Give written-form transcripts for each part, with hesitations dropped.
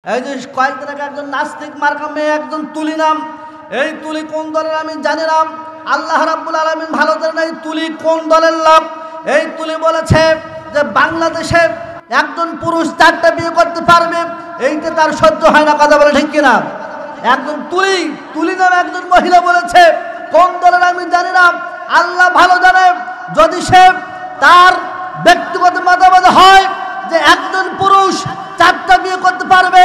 এই যে কয়েকদিন আগে একজন নাস্তিক মার্কা মেয়ে একজন তুলি নাম, এই তুলি কোন দলের আমি জানি না, আল্লাহ রাব্বুল আলামিন ভালো জানেন এই তুলি কোন দলের লোক। এই তুলি বলেছে যে বাংলাদেশে একজন পুরুষ 4টা বিয়ে করতে পারবে, এইটা তার সহ্য হয় না। কথা বলে ঠিক কিনা? একজন তুলি নামে একজন মহিলা বলেছে, কোন দলের আমি জানি না, আল্লাহ ভালো জানে। যদি সে তার ব্যক্তিগত মতামত হয় যে একজন পুরুষ 4টা বিয়ে করতে পারবে,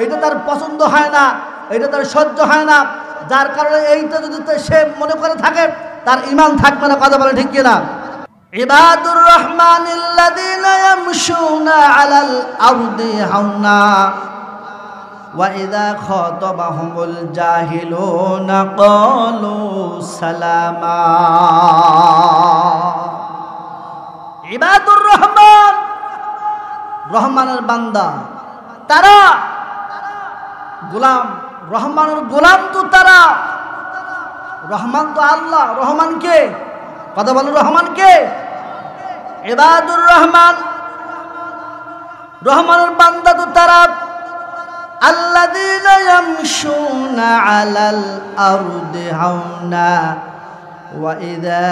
এইটা তার পছন্দ হয় না, এটা তার সহ্য হয় না, যার কারণে এইটা যদি সে মনে করে থাকে তার ঈমান থাকবে না। কথা বলে ঠিক কিনা? ইবাদুর রহমানিল্লাযীনা ইয়ামশুনা আলাল আরদি হাওনা ওয়া ইযা খাতাবাহুমুল জাহিলুনা ক্বালু সালামা। ইবাদুর রহমান, রহমানের বান্দা তারা, গোলাম, রহমানের গোলাম তো তারা। রহমান তো আল্লাহ, রহমান কে? কথা বলেন, রহমান কে? ইবাদুর রহমান, রহমানের বান্দা তো তারা। আল্লাযীনা ইয়ামশুনা আলাল আরদি হাওনা ওয়া ইযা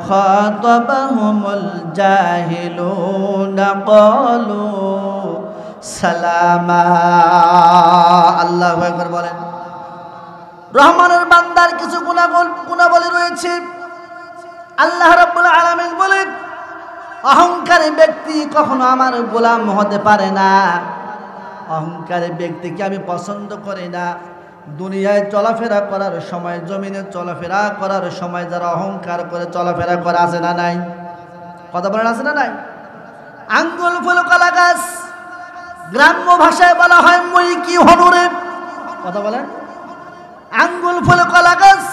খাতাবাহুমুল জাহিলুনা ক্বালু সালামা। আল্লাহু আকবার বলেন। রহমানের বান্দার কিছু গুণাবলী রয়েছে। আল্লাহ রাব্বুল আলামিন বলেন, অহংকারী ব্যক্তি কখনো আমার গোলাম হতে পারে না। অহংকারী ব্যক্তিকে আমি পছন্দ করি না। দুনিয়ায় চলাফেরা করার সময়, জমিনে চলাফেরা করার সময় যারা অহংকার করে চলাফেরা করে, আছে না নাই? কথা বলেন, আছে না নাই? আঙ্গুল ফুল কলা গাছ, গ্রাম্য ভাষায় বলা হয় মই কি হনুরে। কথা বলেন, আঙ্গুল ফুল কলা গাছ,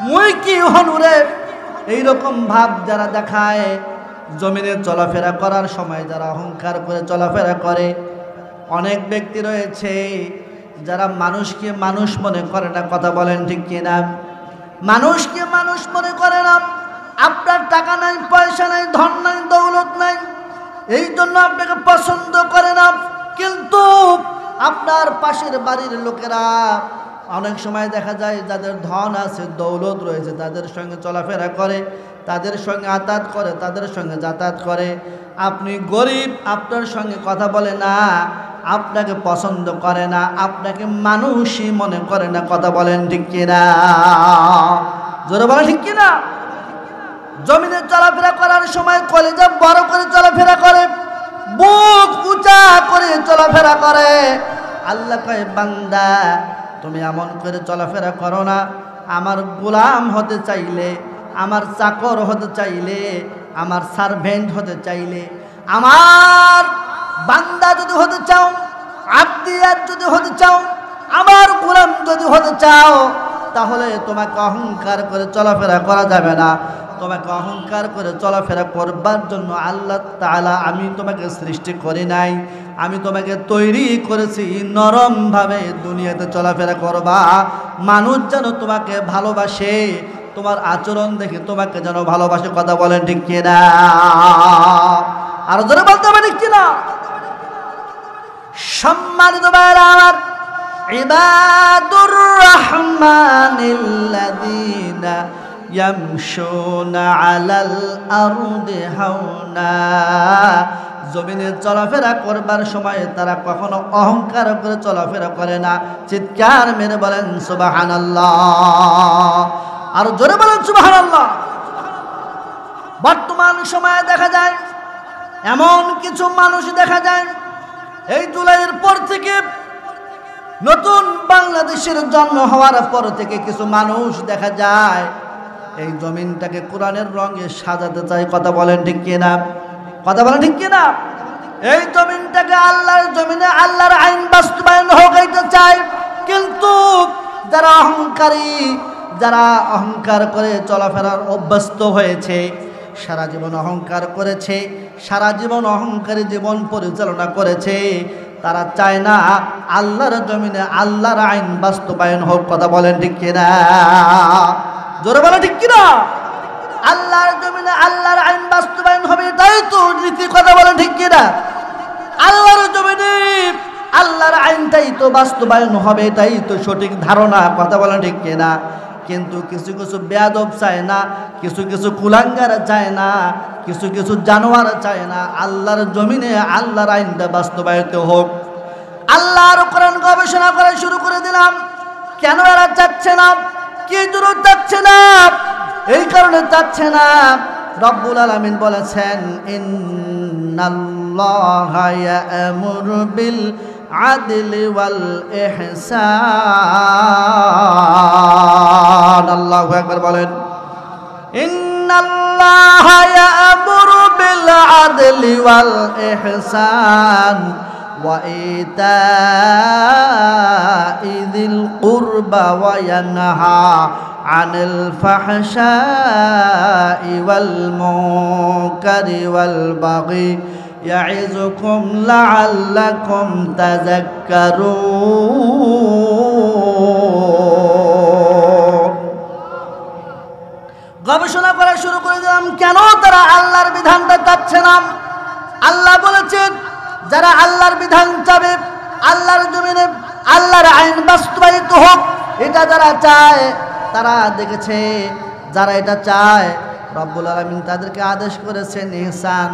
মই কি হনুরে। এইরকম ভাব যারা দেখায়, জমিনে চলাফেরা করার সময় যারা অহংকার করে চলাফেরা করে, অনেক ব্যক্তি রয়েছে যারা মানুষকে মানুষ মনে করে না। কথা বলেন ঠিক কিনা? মানুষকে মানুষ মনে করে না। আপনার টাকা নাই, পয়সা নাই, ধন নাই, দৌলত নাই, এই জন্য আপনাকে পছন্দ করে না। কিন্তু আপনার পাশের বাড়ির লোকেরা অনেক সময় দেখা যায় যাদের ধন আছে, দৌলত রয়েছে, তাদের সঙ্গে চলাফেরা করে, তাদের সঙ্গে আতাত করে, তাদের সঙ্গে যাতায়াত করে। আপনি গরিব, আপনার সঙ্গে কথা বলে না, আপনাকে পছন্দ করে না, আপনাকে মানুষই মনে করে না। কথা বলেন ঠিক কিনা? জোরে বলেন ঠিক কিনা? জমিনে চলাফেরা করার সময় কলিজা বড় করে চলাফেরা করে, বুক উঁচা করে চলাফেরা করে। আল্লাহ কয়, বান্দা তুমি এমন করে চলাফেরা করো না। আমার গোলাম হতে চাইলে, আমার চাকর হতে চাইলে, আমার সার্ভেন্ট হতে চাইলে, আমার বান্দা যদি হতে চাও, আব্দিয়াত যদি হতে চাও, আমার গোলাম যদি হতে চাও, তাহলে তোমাকে অহংকার করে চলাফেরা করা যাবে না। তোমাকে অহংকার করে চলাফেরা করবার জন্য আল্লাহ তাআলা আমি তোমাকে সৃষ্টি করি নাই। আমি তোমাকে তৈরি করেছি নরমভাবে দুনিয়াতে চলাফেরা করবা। মানুষ যেন তোমাকে ভালোবাসে, তোমার আচরণ দেখে তোমাকে যেন ভালোবাসে। কথা বলেন ঠিক কিনা? আর জোরে বলতে হবে ঠিক কিনা? সম্মানিত ভাইরা আমার, ইবাদুর রহমানিল্লাযীনা ইয়ামশুনা আলাল আরদি হাওনা। জমিনে চলাফেরা করবার সময় তারা কখনো অহংকার করে চলাফেরা করে না। চিৎকার মেরে বলেন সুবহানাল্লাহ। আর জোরে বলেন সুবহানাল্লাহ। বর্তমান সময়ে দেখা যায়, এমন কিছু মানুষ দেখা যায়, এই জুলাইয়ের পর থেকে, নতুন বাংলাদেশের জন্ম হওয়ার পর থেকে কিছু মানুষ দেখা যায় এই জমিনটাকে কোরআনের রঙে সাজাতে চায়। কথা বলেন ঠিক কিনা? কথা বলেন ঠিক কিনা? এই জমিনটাকে আল্লাহর জমিনে আল্লাহর আইন বাস্তবায়ন হোক এইটা চায়। কিন্তু যারা অহংকারী, যারা অহংকার করে চলাফেরার অভ্যস্ত হয়েছে, সারা জীবন অহংকার করেছে, সারা জীবন অহংকারী জীবন পরিচালনা করেছে, তারা চায় না আল্লাহর জমিনে আল্লাহর আইন বাস্তবায়ন হোক। কথা বলেন ঠিক কিনা? জোরে বলেন ঠিক কিনা? আল্লাহর জমিনে আল্লাহর আইন বাস্তবায়ন হবে, তাই তো নীতি। কথা বলেন ঠিক কিনা? আল্লাহর জমিনে আল্লাহর আইনটাই তো বাস্তবায়ন হবে, এটাই তো সঠিক ধারণা, কথা বলেন ঠিক কিনা? কিন্তু কিছু কিছু বেয়াদব চায় না, কিছু কিছু কুলাঙ্গার চায় না, কিছু কিছু জানোয়ার চায় না আল্লাহর জমিনে আল্লাহর আইনটা বাস্তবায়িত হোক। আল্লাহর কোরআন গবেষণা করা শুরু করে দিলাম। কেন এরা চাচ্ছে না? কি জন্য চাচ্ছে না? এই কারণে চাচ্ছে না, রব্বুল আলামিন বলেছেন ইন্নাল্লাহা ইয়া'মুরু বিল আদলি ওয়াল ইহসান। আল্লাহু আকবার বলেন। ইন্নাল্লাহা ইয়া'মুরু বিল আদলি ওয়াল ইহসান ওয়া ইতা'i যিল কুরবা ওয়া ইয়ানহা আনিল ফাহশাই ওয়াল মুনকারি ওয়াল বাগি ইয়া'iযুকুম লাআল্লাকুম তাযাক্কারুন। গবেষণা করা শুরু করে দিলাম কেন তারা আল্লাহর বিধানটা চাচ্ছে না। আল্লাহ বলেছেন যারা আল্লাহর বিধান চাবে, আল্লাহর জমিনে আল্লাহর আইন বাস্তবায়িত হোক, এটা যারা চায়, তারা দেখেছে যারা এটা চায় রব্বুল আলামিন তাদেরকে আদেশ করেছেন ইহসান,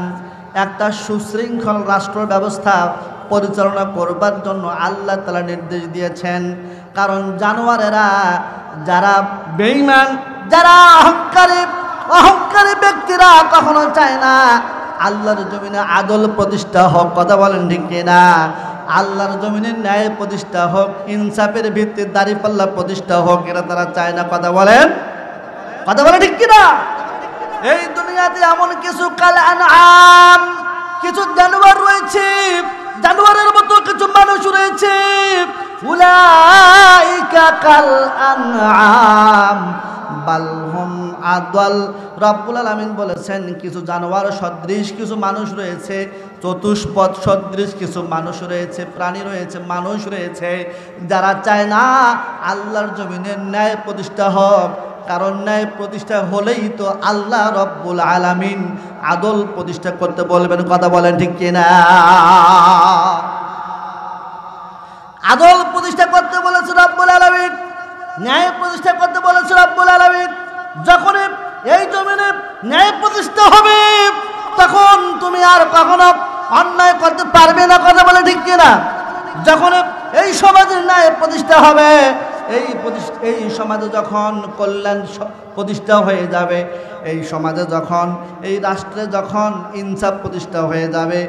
একটা সুশৃঙ্খল রাষ্ট্র ব্যবস্থা পরিচালনা করবার জন্য আল্লাহ তাআলা নির্দেশ দিয়েছেন। কারণ জানোয়ারেরা, যারা বেঈমান, যারা অহংকারী ব্যক্তিরা কখনো চায় না আল্লাহর জমিনে আদল প্রতিষ্ঠা হোক, কথা বলেন ঠিক কিনা? আল্লাহর জমিনে ন্যায় প্রতিষ্ঠা হোক, ইনসাফের ভিত্তিতে দাঁড়িপাল্লা প্রতিষ্ঠা হোক, এটা তারা চায় না, কথা বলেন ঠিক কিনা? এই দুনিয়াতে এমন কিছু কাল আনআম, কিছু জানোয়ার রয়েছে, জানোয়ারের মতো কিছু মানুষ রয়েছে, উলাইকা কাল আনআম বাল হুম আদাল। রব্বুল আলামিন বলেছেন কিছু জানোয়ার সদৃশ কিছু মানুষ রয়েছে, চতুষ্পদ সদৃশ কিছু মানুষ রয়েছে, প্রাণী রয়েছে, মানুষ রয়েছে, যারা চায় না আল্লাহর জমিনে ন্যায় প্রতিষ্ঠা হোক। কারণ ন্যায় প্রতিষ্ঠা হলেই তো আল্লাহ রব্বুল আলামিন আদল প্রতিষ্ঠা করতে বলবেন, কথা বলেন ঠিক কিনা? আদল প্রতিষ্ঠা করতে বলেছে রব্বুল আলামিন, ন্যায় প্রতিষ্ঠা করতে বলেছে রব্বুল আলামিন। যখন এই জমিনে ন্যায় প্রতিষ্ঠা হবে তখন তুমি আর কখনো অন্যায় করতে পারবে না, কথা বলে ঠিক কিনা? যখন এই সমাজের ন্যায় প্রতিষ্ঠা হবে, এই সমাজে যখন কল্যাণ প্রতিষ্ঠা হয়ে যাবে, এই সমাজে যখন, এই রাষ্ট্রে যখন ইনসাফ প্রতিষ্ঠা হয়ে যাবে,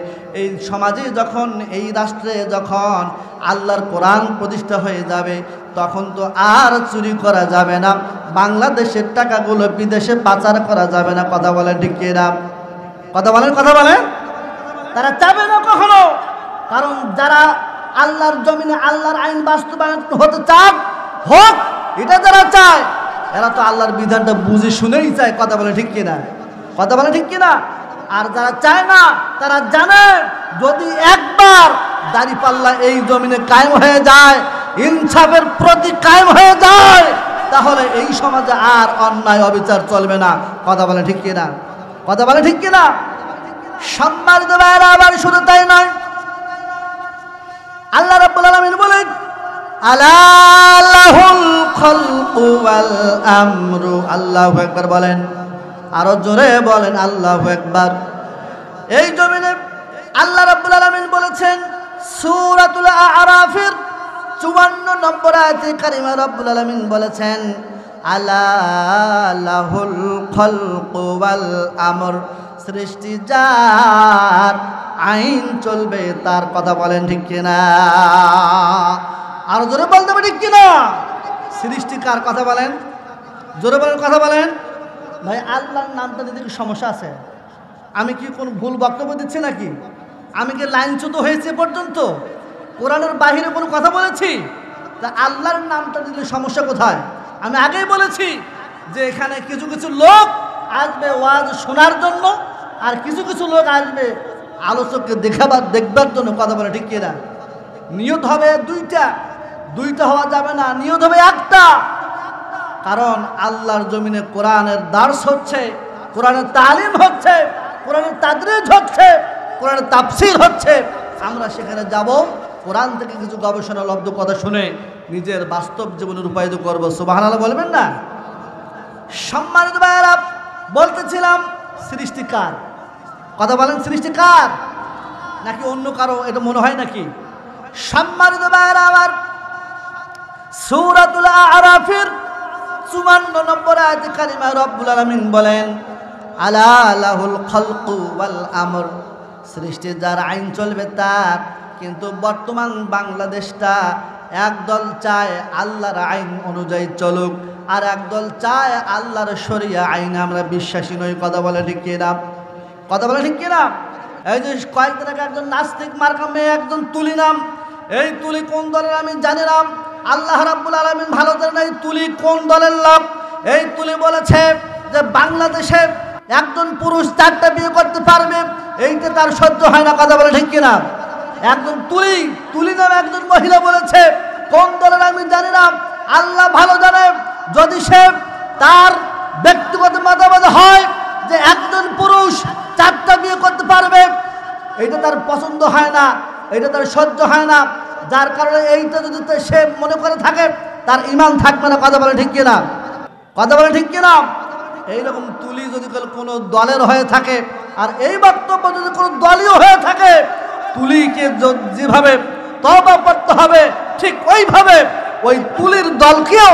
এই সমাজে যখন, এই রাষ্ট্রে যখন আল্লাহর কোরআন প্রতিষ্ঠা হয়ে যাবে, তখন তো আর চুরি করা যাবে না, বাংলাদেশের টাকাগুলো বিদেশে পাচার করা যাবে না, কথা বলেন ঠিক কিনা? কথা বলেন তারা চাবে না কখনো। কারণ যারা আল্লাহর জমিনে আল্লাহর আইন বাস্তবায়ন হতে চায় হোক, এটা যারা চায় এরা তো আল্লাহর বিধানটা বুঝে শুনেই চায়, কথা বলে ঠিক কিনা? আর যারা চায় না তারা জানে যদি একবার দাঁড়িপাল্লা এই জমিনে কায়েম হয়ে যায়, ইনসাফের প্রতি কায়েম হয়ে যায়, তাহলে এই সমাজে আর অন্যায় অবিচার চলবে না, কথা বলে ঠিক কিনা? সম্মানিত ভাইরা, আবার শুধু তাই নয়, আল্লাহ রাব্বুল আলামিন বলেন আলা লাহুল খালকু ওয়াল আমরু। আল্লাহু আকবার বলেন, আরো জোরে বলেন আল্লাহু আকবার। এই জমিনে আল্লাহ রাব্বুল আলামিন বলেছেন সূরাতুল আ'রাফের 54 নম্বর আয়াতে কারিমা রব্বুল আলামিন বলেছেন আলা লাহুল খালকু ওয়াল আমর, সৃষ্টি যার, আইন চলবে তার, কথা বলেন ঠিক কিনা? আরো জোরে বলতে হবে ঠিক কিনা? সৃষ্টি কার, কথা বলেন, জোরে বলেন, কথা বলেন। ভাই আল্লাহর নামটা দিতে কি সমস্যা আছে? আমি কি কোন ভুল বক্তব্য দিচ্ছি নাকি? আমি কি লাইনচ্যুত হয়েছে পর্যন্ত? কোরআনের বাহিরে কোনো কথা বলেছি? তা আল্লাহর নামটা দিলে সমস্যা কোথায়? আমি আগেই বলেছি যে এখানে কিছু কিছু লোক আসবে ওয়াজ শোনার জন্য, আর কিছু কিছু লোক আসবে আলোচককে দেখবার জন্য, কথা বলে ঠিক কিনা? নিয়ত হবে দুইটা হওয়া যাবে না, নিয়ত হবে একটা। কারণ আল্লাহর জমিনে কোরআনের দার্স হচ্ছে, কোরআনের তালিম হচ্ছে, কোরআনের তাদরিজ হচ্ছে, কোরআনের তাফসীর হচ্ছে। আমরা সেখানে যাব, কোরআন থেকে কিছু গবেষণালব্ধ কথা শুনে নিজের বাস্তব জীবনে রূপায়িত করবো। সুবহানাল্লাহ বলবেন না? সম্মানিত ভাইয়েরা, বলতেছিলাম সৃষ্টিকার। কথা বলেন, সৃষ্টিকার নাকি অন্য কারো? এটা মনে হয় নাকি? সম্মানিত ভাইয়েরা আমার, সূরাতুল আরাফের 54 নম্বর আয়াতে কারিমা রব্বুল আলামিন বলেন, আলা লাহুল খালকু ওয়াল আমর, সৃষ্টি যার, আইন চলবে তার। কিন্তু বর্তমান বাংলাদেশটা একদল চায় আল্লাহর আইন অনুযায়ী চলুক, আর একদল চায় আল্লাহর শরিয়া আইন আমরা বিশ্বাসী নই। কথা বলে ঠিক কিনা? কথা বলে ঠিক কিনা? এই যে কয়েকদিন আগে একজন নাস্তিক মার্কা মেয়ে একজন তুলি নাম, এই তুলি কোন দলের আমি জানি না, আল্লাহ রাব্বুল আলামিন ভালো জানেন এই তুলি কোন দলের লোক। এই তুলি বলেছে যে বাংলাদেশে একজন পুরুষ 4টা বিয়ে করতে পারবে, এইটা তার সহ্য হয় না। কথা বলে ঠিক কিনা? একজন তুলি নামে একজন মহিলা বলেছে, কোন দলের আমি জানি না, আল্লাহ ভালো জানে। যদি সে তার ব্যক্তিগত মতামত হয় যে একজন পুরুষ 4টা বিয়ে করতে পারবে, এটা তার পছন্দ হয় না, এটা তার সহ্য হয় না, যার কারণে এইটা যদি সে মনে করে থাকে তার ঈমান থাকবে না। কথা বলে ঠিক কিনা? কথা বলে ঠিক কিনা? এইরকম তুলি যদি কোনো দলের হয়ে থাকে, আর এই বক্তব্য যদি কোনো দলীয় হয়ে থাকে, তুলিকে যেভাবে তওবা করতে হবে ঠিক ওইভাবে ওই তুলির দলকেও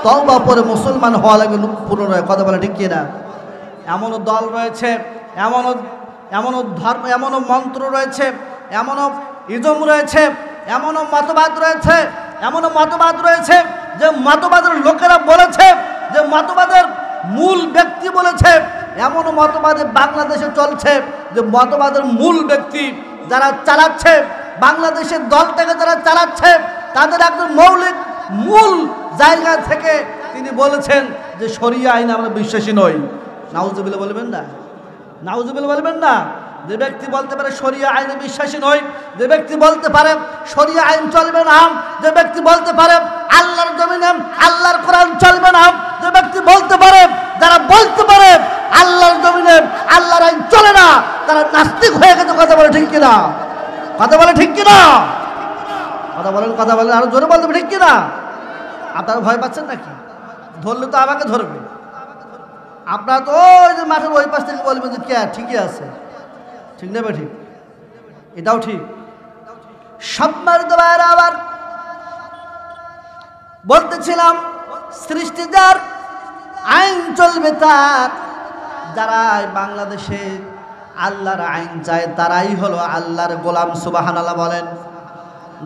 তওবা পরে মুসলমান হওয়া লাগবে পুনরায়। কথা বলে ঠিক কিনা? এমনও দল রয়েছে, এমনও ধর্ম, এমনও মন্ত্র রয়েছে, এমনও ইজম রয়েছে, এমনও মতবাদ রয়েছে যে মতবাদের লোকেরা বলেছে, যে মতবাদের মূল ব্যক্তি বলেছে, এমনও মতবাদে বাংলাদেশে চলছে যে মতবাদের মূল ব্যক্তি যারা চালাচ্ছে, বাংলাদেশের দলটাকে যারা চালাচ্ছে, তাদের একদম মূল জায়গা থেকে তিনি বলেছেন যে শরিয়া আইনে আমরা বিশ্বাসী নই। নাউজুবিল্লাহ বলবেন না? নাউজুবিল্লাহ বলবেন না? যে ব্যক্তি বলতে পারে শরিয়া আইনে বিশ্বাসী নয়, যে ব্যক্তি বলতে পারে শরিয়া আইন চলবে না, যে ব্যক্তি বলতে পারে আল্লাহর জমিনে আল্লাহর কোরআন চলবে না, যে ব্যক্তি বলতে পারে, যারা বলতে পারে আল্লাহর জমিনে আল্লাহর আইন চলে না, তারা নাস্তিক হয়ে গেছে। কথা বলে ঠিক কিনা? কথা বলে ঠিক কিনা? কথা বলেন আরো জোরে বলতে ঠিক কিনা? আপনারা ভয় পাচ্ছেন নাকি? ধরলে তো আমাকে ধরবে। আপনারা তো ওই যে মাঠের ওই পাশ থেকে বলবেন যে কে ঠিকই আছে, ঠিক নেবে, ঠিক, এটাও ঠিক। সম্মানিত ভাইরা, আবার বলতেছিলাম সৃষ্টি যার, আইন চলবে তার। যারা বাংলাদেশে আল্লাহর আইন চায় তারাই হলো আল্লাহর গোলাম। সুবহানাল্লাহ বলেন।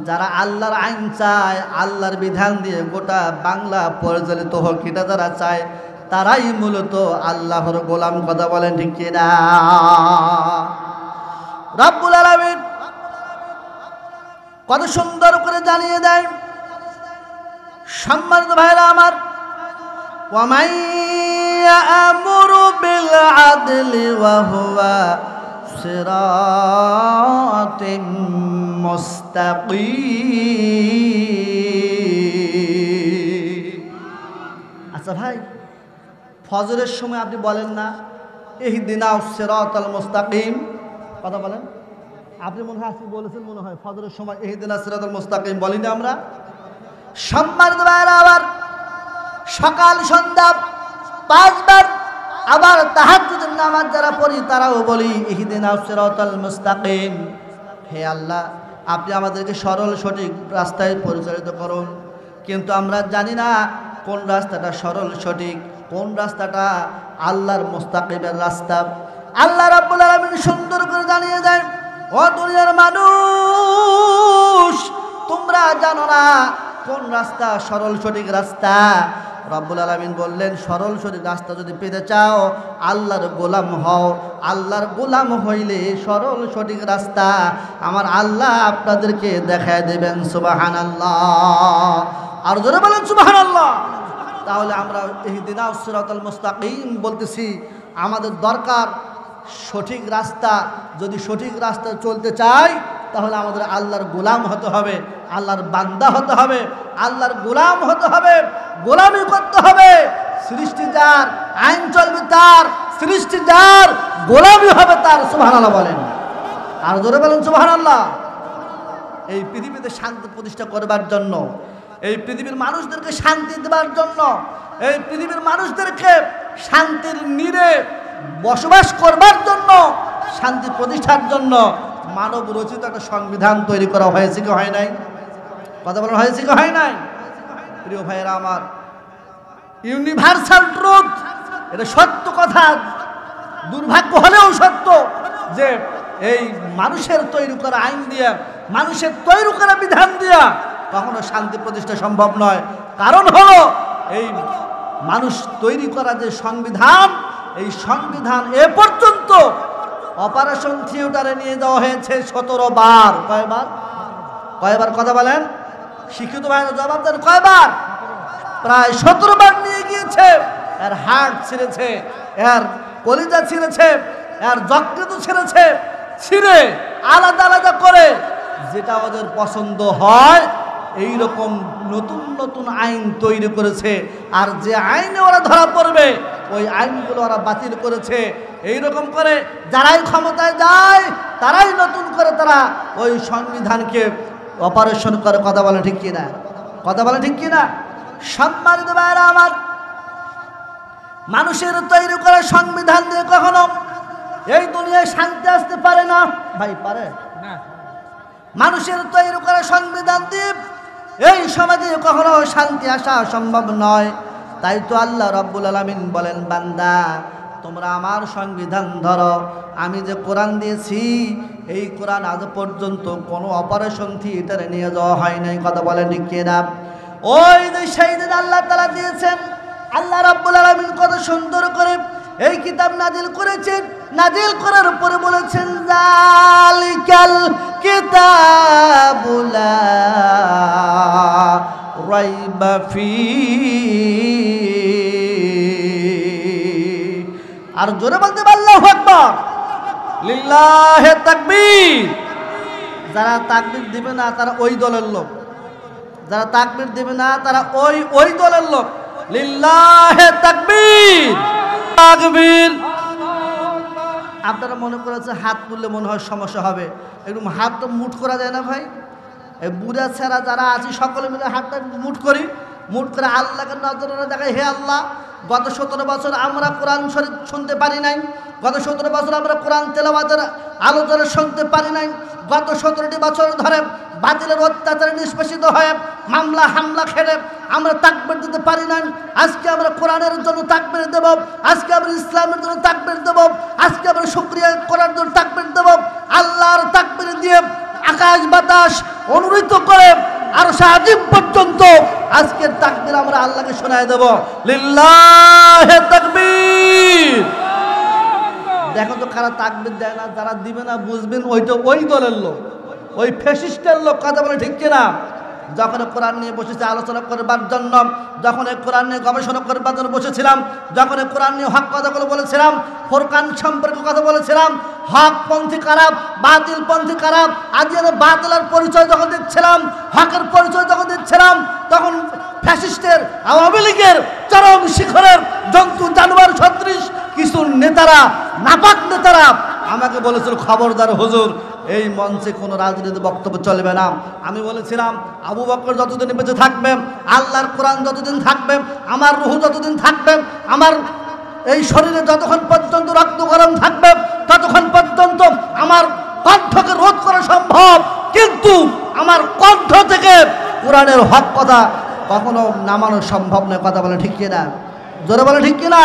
যারা আল্লাহর আইন চায়, আল্লাহর বিধান দিয়ে গোটা বাংলা পরিচালিত হোক, এটা যারা চায় তারাই মূলত আল্লাহর গোলাম। কথা বলেন ঠিক কিনা? রব্বুল আলামিন কত সুন্দর করে জানিয়ে দেয়। সম্মানিত ভাইরা আমার, ওয়া মান ইয়া'মুরু বিল আদলি ওয়া হুয়া সিরাতিম মুস্তাকিম। আচ্ছা ভাই, ফজরের সময় আপনি বলেন না ইহদিনাস সিরাতাল মুস্তাকিম? কথা বলেন। আপনি মনে হয় আজকে বলেছেন, মনে হয় ফজরের সময় ইহদিনাস সিরাতাল মুস্তাকিম বলি না আমরা? সম্মানিত ভাইরা, আবার সকাল সন্ধ্যা 5 বার, আবার তাহাজ্জুদের নামাজ যারা পড়ি তারাও বলি ইহদিনাস সিরাতাল মুস্তাকিম। হে আল্লাহ, আপনি আমাদেরকে সরল সঠিক রাস্তায় পরিচালিত করুন। কিন্তু আমরা জানি না কোন রাস্তাটা সরল সঠিক, কোন রাস্তাটা আল্লাহর মুস্তাকিমের রাস্তা। আল্লাহ রাব্বুল আলামিন সুন্দর করে জানিয়ে দেন, ও দুনিয়ার মানুষ, তোমরা জানো না কোন রাস্তা সরল সঠিক রাস্তা। রব্বুল আলামিন বললেন, সরল সঠিক রাস্তা যদি পেতে চাও আল্লাহর গোলাম হও। আল্লাহর গোলাম হইলে সরল সঠিক রাস্তা আমার আল্লাহ আপনাদেরকে দেখায় দেবেন। সুবহানাল্লাহ। আর জোরে বলেন সুবহানাল্লাহ। তাহলে আমরা ইহদিনাস সিরাতাল মুস্তাকিম বলতেছি, আমাদের দরকার সঠিক রাস্তা। যদি সঠিক রাস্তা চলতে চাই তাহলে আমাদের আল্লাহর গোলাম হতে হবে, আল্লাহর বান্দা হতে হবে, আল্লাহর গোলাম হতে হবে, গোলামি করতে হবে। সৃষ্টি যার, আইন চলবে তার, সৃষ্টি যার, গোলামি হবে তার। সুবহানাল্লাহ বলেন। আর জোরে বলেন সুবহানাল্লাহ। এই পৃথিবীতে শান্তি প্রতিষ্ঠা করবার জন্য, এই পৃথিবীর মানুষদেরকে শান্তি দেওয়ার জন্য, এই পৃথিবীর মানুষদেরকে শান্তির নীড়ে বসবাস করবার জন্য, শান্তি প্রতিষ্ঠার জন্য মানব রচিত একটা সংবিধান তৈরি করা হয়েছে কি হয় নাই? কথা বলা হয়েছে কি হয় নাই? প্রিয় ভাইয়েরা আমার, ইউনিভার্সাল ট্রুথ, এটা সত্য কথা, দুর্ভাগ্য হলেও সত্য যে এই মানুষের তৈরি করা আইন দিয়া, মানুষের তৈরি করা বিধান দিয়া কখনো শান্তি প্রতিষ্ঠা সম্ভব নয়। কারণ হলো এই মানুষ তৈরি করা যে সংবিধান, এই সংবিধান এ পর্যন্ত অপারেশন থিয়েটারে নিয়ে যাওয়া হয়েছে 17 বার। কয়বার? কয়বার কথা বলেন? শিক্ষিত ভাইরা জবাব দেন, কয়বার? প্রায় 17 বার নিয়ে গিয়েছে। এর হার্ট ছিঁড়েছে, এর কলিজা ছিঁড়েছে, এর যকৃত ছিঁড়েছে, ছিঁড়ে আলাদা আলাদা করে যেটা ওদের পছন্দ হয় এই রকম নতুন নতুন আইন তৈরি করেছে। আর যে আইনে ওরা ধরা পড়বে ওই আইনগুলো ওরা বাতিল করেছে। এই রকম করে যারাই ক্ষমতায় যায় তারাই নতুন করে তারা ওই সংবিধানকে অপারেশন করে। কথা বলে ঠিক কিনা? কথা বলে ঠিক কিনা? সম্মানিত ভাইরা আমার, মানুষের তৈরি করা সংবিধান দিয়ে কখনো এই দুনিয়ায় শান্তি আসতে পারে না। ভাই পারে না? মানুষের তৈরি করা সংবিধান দিয়ে এই সমাজে কখনো শান্তি আসা সম্ভব নয়। তাই তো আল্লাহ রাব্বুল আলামিন বলেন, বান্দা তোমরা আমার সংবিধান ধরো। আমি যে কোরআন দিয়েছি এই কোরআন আজ পর্যন্ত কোনো অপারেশন থিয়েটারে নিয়ে যাওয়া হয় নাই। কথা বলেন ঠিক কিনা? ওই যে সেই দিন আল্লাহ তাআলা দিয়েছেন, আল্লাহ রাব্বুল আলামিন কত সুন্দর করে এই কিতাব নাজিল করেছেন। নাজিল করার পরে বলেছেন, জালিকাল কিতাবু লা রাইবা ফীহি। আর জোরে বলতে আল্লাহু আকবার, লিল্লাহি তাকবীর। যারা তাকবীর দিবে না তারা ওই দলের লোক, যারা তাকবীর দিবে না তারা ওই দলের লোক। লিল্লাহি তাকবীর, তাকবীর। আপনারা মনে করেছে হাত তুললে মনে হয় সমস্যা হবে, এরকম হাত তো মুঠ করা যায় না ভাই। এই বুড়া ছেঁড়া যারা আছি সকলে মিলে হাতটা মুঠ করি, মুঠ করে আল্লাহকে নজরে দেখাই, হে আল্লাহ গত 17 বছর আমরা কোরআন শরীফ শুনতে পারি নাই, গত 17 বছর আমরা কোরআন তেলাওয়াতের আলোচনা শুনতে পারি নাই, গত 17টি বছর ধরে বাতিলের অত্যাচারে নিষ্পেষিত হয়ে মামলা হামলা খেলে আমরা তাকবীর দিতে পারি নাই। আজকে আমরা কোরআনের জন্য তাকবীর দেব, আজকে আমরা ইসলামের জন্য তাকবীর দেব, আজকে আমরা শুকরিয়া করার জন্য তাকবীর দেব। আল্লাহর তাকবীর দিয়ে আকাশ বাতাস অনুরিত করে আরশ আজিম পর্যন্ত আজকের তাকবীর আমরা আল্লাহকে শোনায় দেব। লিল্লাহি তাকবীর। দেখো তো কারা তাকবীর দেয় না, যারা দিবে না বুঝবেন ওই দলের লোক, ওই ফ্যাসিস্টের লোক। কথা বলে ঠিক কিনা? যখন কোরআন নিয়ে বসেছে আলোচনা করবার জন্য, যখন কোরআন নিয়ে গবেষণা করবার জন্য বসেছিলাম, যখন কোরআন নিয়ে হক কথাগুলো বলেছিলাম, ফোরকান সম্পর্কে কথা বলেছিলাম, হক পন্থী খারাপ, বাতিল পন্থী খারাপ, আজ বাতিলের পরিচয় যখন দিচ্ছিলাম, হকের পরিচয় যখন দিচ্ছিলাম, তখন ফ্যাসিস্টের আওয়ামী লীগের চরম শিখরের জন্তু জানোয়ার সদৃশ কিছু নেতারা, নাপাক নেতারা আমাকে বলেছিল, খবরদার হুজুর এই মঞ্চে কোনো রাজনীতি বক্তব্য চলবে না। আমি বলেছিলাম, আবু বকর যতদিন বেঁচে থাকবে, আল্লাহর কোরআন যতদিন থাকবে, আমার রুহ যতদিন থাকবে, আমার এই শরীরে যতক্ষণ পর্যন্ত রক্ত গরম থাকবে ততক্ষণ পর্যন্ত আমার কণ্ঠকে রোধ করা সম্ভব, কিন্তু আমার কণ্ঠ থেকে কোরআনের হক কথা কখনো নামানো সম্ভব নয়। কথা বলে ঠিক কিনা? জোরে বলে ঠিক কিনা?